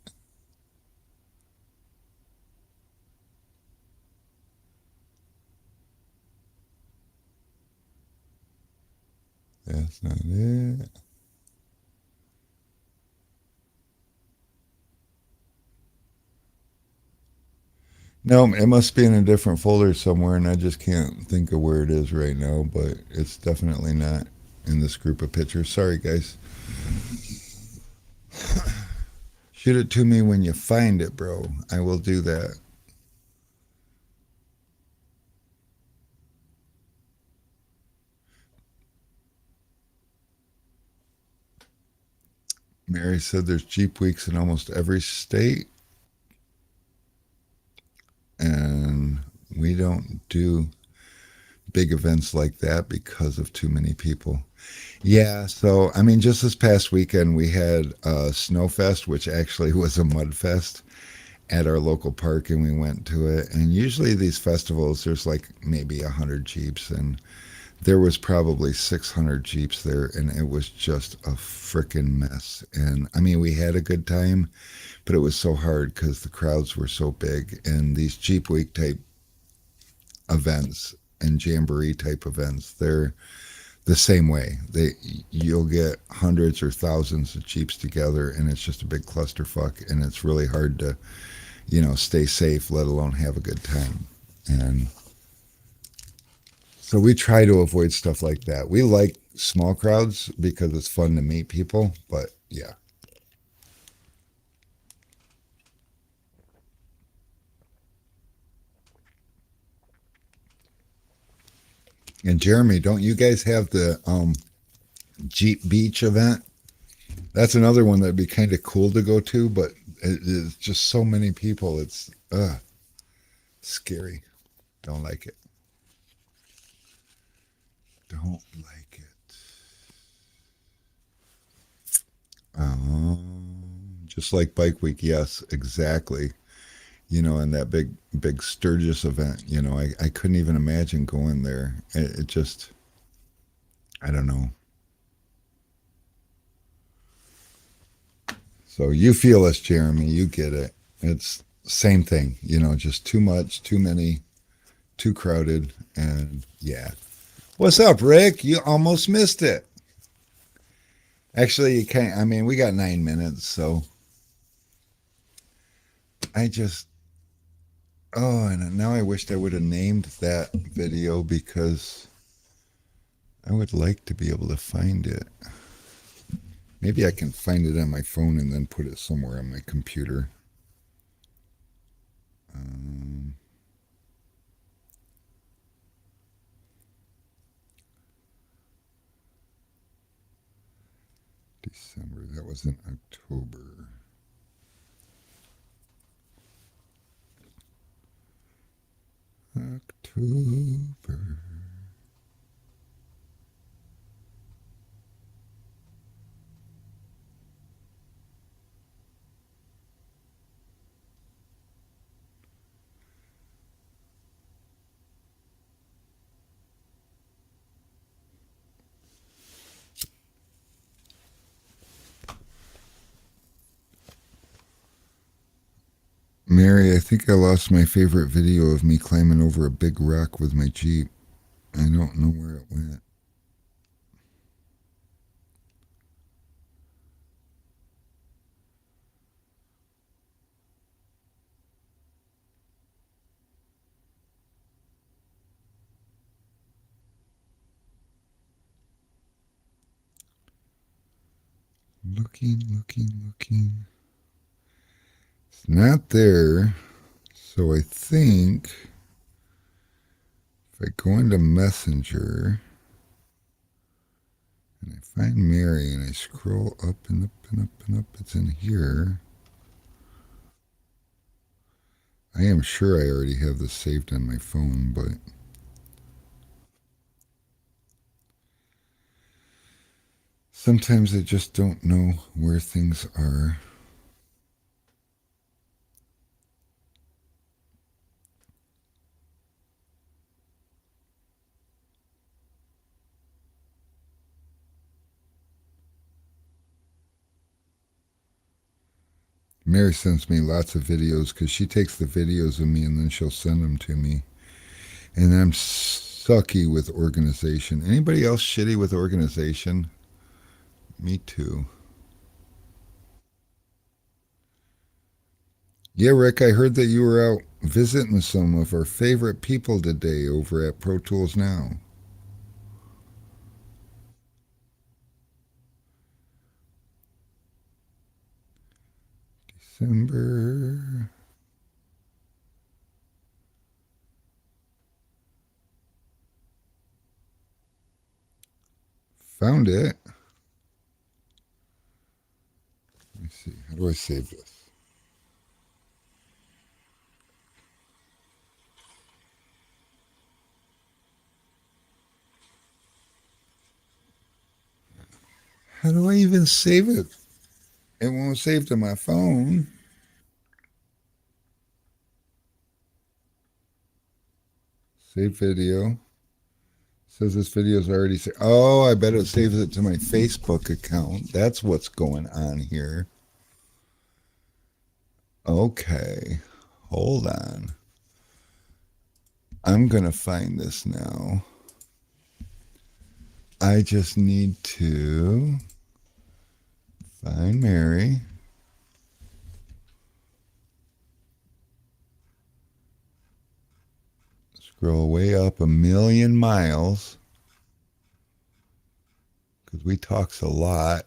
S2: That's not it. No, it must be in a different folder somewhere, and I just can't think of where it is right now, but it's definitely not in this group of pictures. Sorry, guys. Shoot it to me when you find it, bro. I will do that. Mary said there's Jeep Weeks in almost every state. And we don't do big events like that because of too many people. Yeah, so I mean, just this past weekend we had Snowfest, which actually was a mud fest at our local park, and we went to it. And usually these festivals, there's like maybe 100 Jeeps, and there was probably 600 Jeeps there, and it was just a freaking mess. And I mean, we had a good time, but it was so hard because the crowds were so big. And these Jeep Week type events and Jamboree type events, they're the same way. You'll get hundreds or thousands of Jeeps together, and it's just a big clusterfuck, and it's really hard to, stay safe, let alone have a good time. And So we try to avoid stuff like that. We like small crowds because it's fun to meet people, but yeah. And Jeremy, don't you guys have the Jeep Beach event? That's another one that'd be kind of cool to go to, but it's just so many people. It's scary. Don't like it. Don't like it. Just like Bike Week, yes, exactly. You know, and that big Sturgis event, you know, I couldn't even imagine going there. It just, I don't know. So you feel us, Jeremy. You get it. It's same thing, you know, just too much, too many, too crowded, and yeah. What's up, Rick? You almost missed it. Actually, you can't. I mean, we got 9 minutes, so I just. Oh, and now I wished I would have named that video because I would like to be able to find it. Maybe I can find it on my phone and then put it somewhere on my computer. December, that was in October. October. Mary, I think I lost my favorite video of me climbing over a big rock with my Jeep. I don't know where it went. Looking. It's not there. So I think if I go into Messenger and I find Mary and I scroll up and up and up and up, it's in here. I am sure I already have this saved on my phone, but sometimes I just don't know where things are. Mary sends me lots of videos because she takes the videos of me and then she'll send them to me. And I'm sucky with organization. Anybody else shitty with organization? Me too. Yeah, Rick, I heard that you were out visiting some of our favorite people today over at Pro Tools Now. December. Found it. Let me see. How do I save this? How do I even save it? It won't save to my phone. Save video. Says this video is already saved. Oh, I bet it saves it to my Facebook account. That's what's going on here. Okay. Hold on. I'm going to find this now. I just need to find Mary. Scroll way up 1,000,000 miles. Because we talks a lot.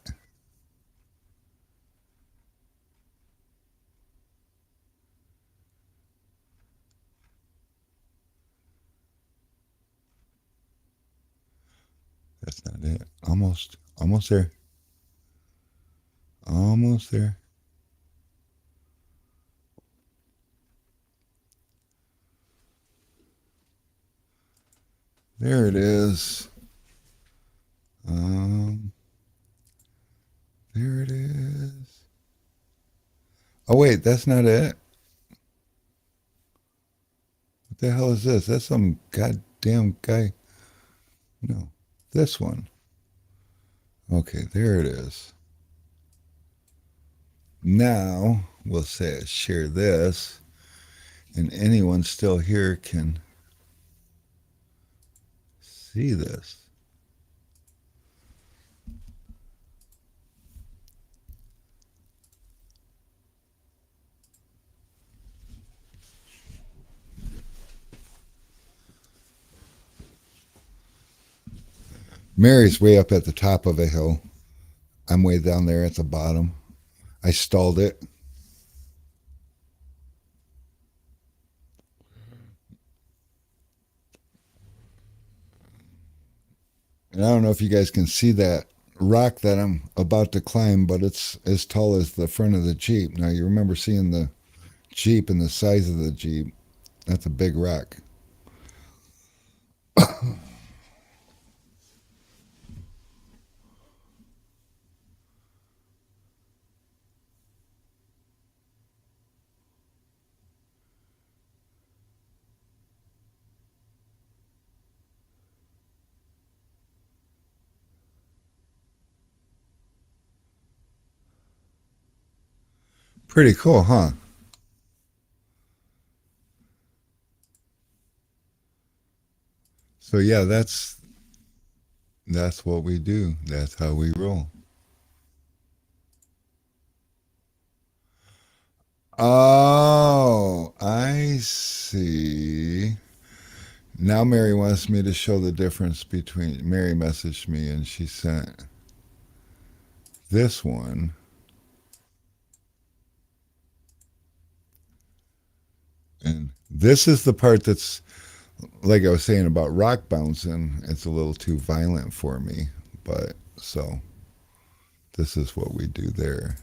S2: That's not it. Almost there. Almost there. There it is. There it is. Oh wait, that's not it. What the hell is this? That's some goddamn guy. No, this one. Okay, there it is. Now we'll say share this, and anyone still here can see this. Mary's way up at the top of a hill. I'm way down there at the bottom. I stalled it. And I don't know if you guys can see that rock that I'm about to climb, but it's as tall as the front of the Jeep. Now, you remember seeing the Jeep and the size of the Jeep. That's a big rock. Pretty cool, huh? So yeah, that's what we do. That's how we roll. Oh, I see. Now Mary wants me to show the difference between. Mary messaged me and she sent this one. And this is the part that's, like I was saying about rock bouncing, it's a little too violent for me. But so this is what we do there.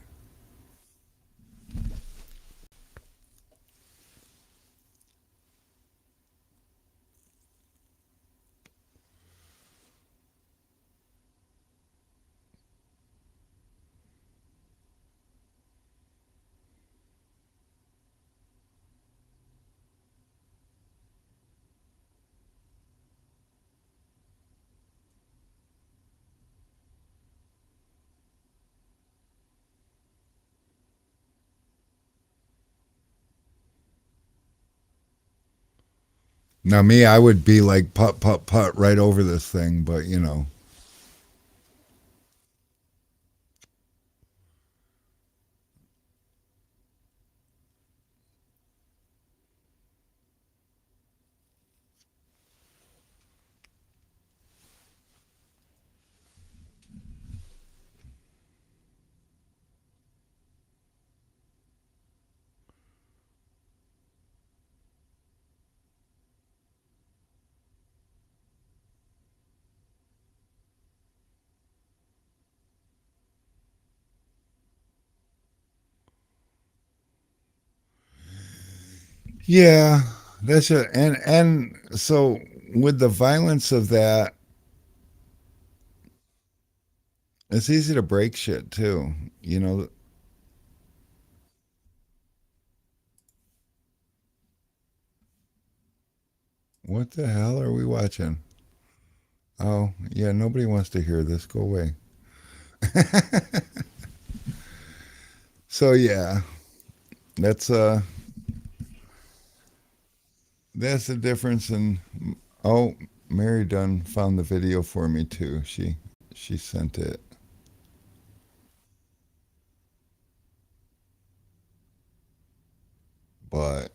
S2: Now me, I would be like putt, putt, putt right over this thing, but you know. Yeah, that's it. And so with the violence of that, it's easy to break shit too. You know, what the hell are we watching? Oh, yeah, nobody wants to hear this. Go away. So yeah, that's that's the difference in. Oh, Mary Dunn found the video for me too. She sent it. But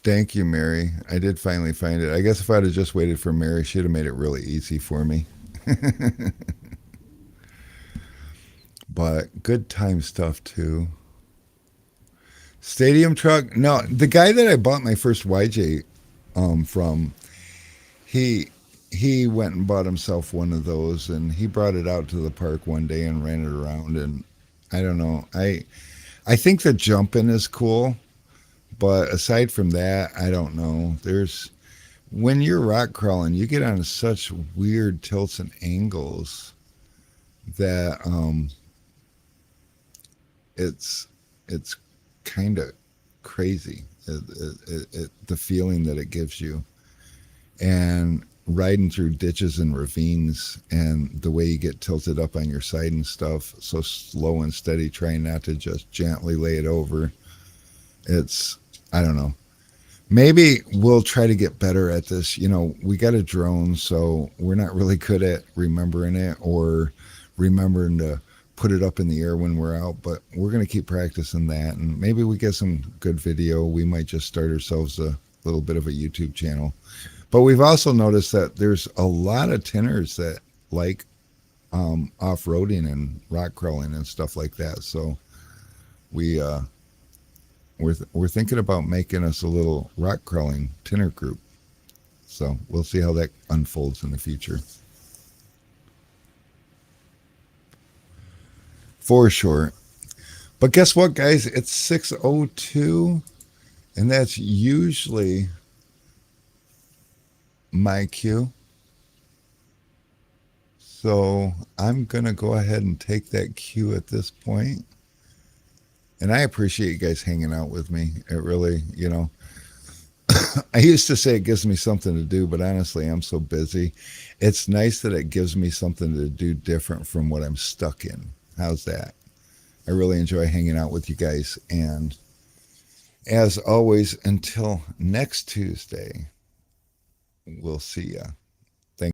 S2: Thank you, Mary. I did finally find it. I guess if I'd have just waited for Mary, she'd have made it really easy for me. But good time stuff too. Stadium truck? No, the guy that I bought my first YJ from, he he went and bought himself one of those, and he brought it out to the park one day and ran it around. And I don't know, I think the jumping is cool, but aside from that, I don't know. There's when you're rock crawling, you get on such weird tilts and angles that it's kind of crazy. The feeling that it gives you, and riding through ditches and ravines, and the way you get tilted up on your side and stuff, so slow and steady, trying not to just gently lay it over. It's, I don't know. Maybe we'll try to get better at this. You know, we got a drone, so we're not really good at remembering it or remembering to put it up in the air when we're out, but we're going to keep practicing that, and maybe we get some good video. We might just start ourselves a little bit of a YouTube channel. But we've also noticed that there's a lot of tinners that like off-roading and rock crawling and stuff like that. So we're thinking about making us a little rock crawling tinner group. So we'll see how that unfolds in the future. For sure. But guess what, guys? It's 6:02, and that's usually my cue. So I'm going to go ahead and take that cue at this point. And I appreciate you guys hanging out with me. It really, you know, I used to say it gives me something to do, but honestly, I'm so busy. It's nice that it gives me something to do different from what I'm stuck in. How's that? I really enjoy hanging out with you guys. And as always, until next Tuesday, we'll see ya.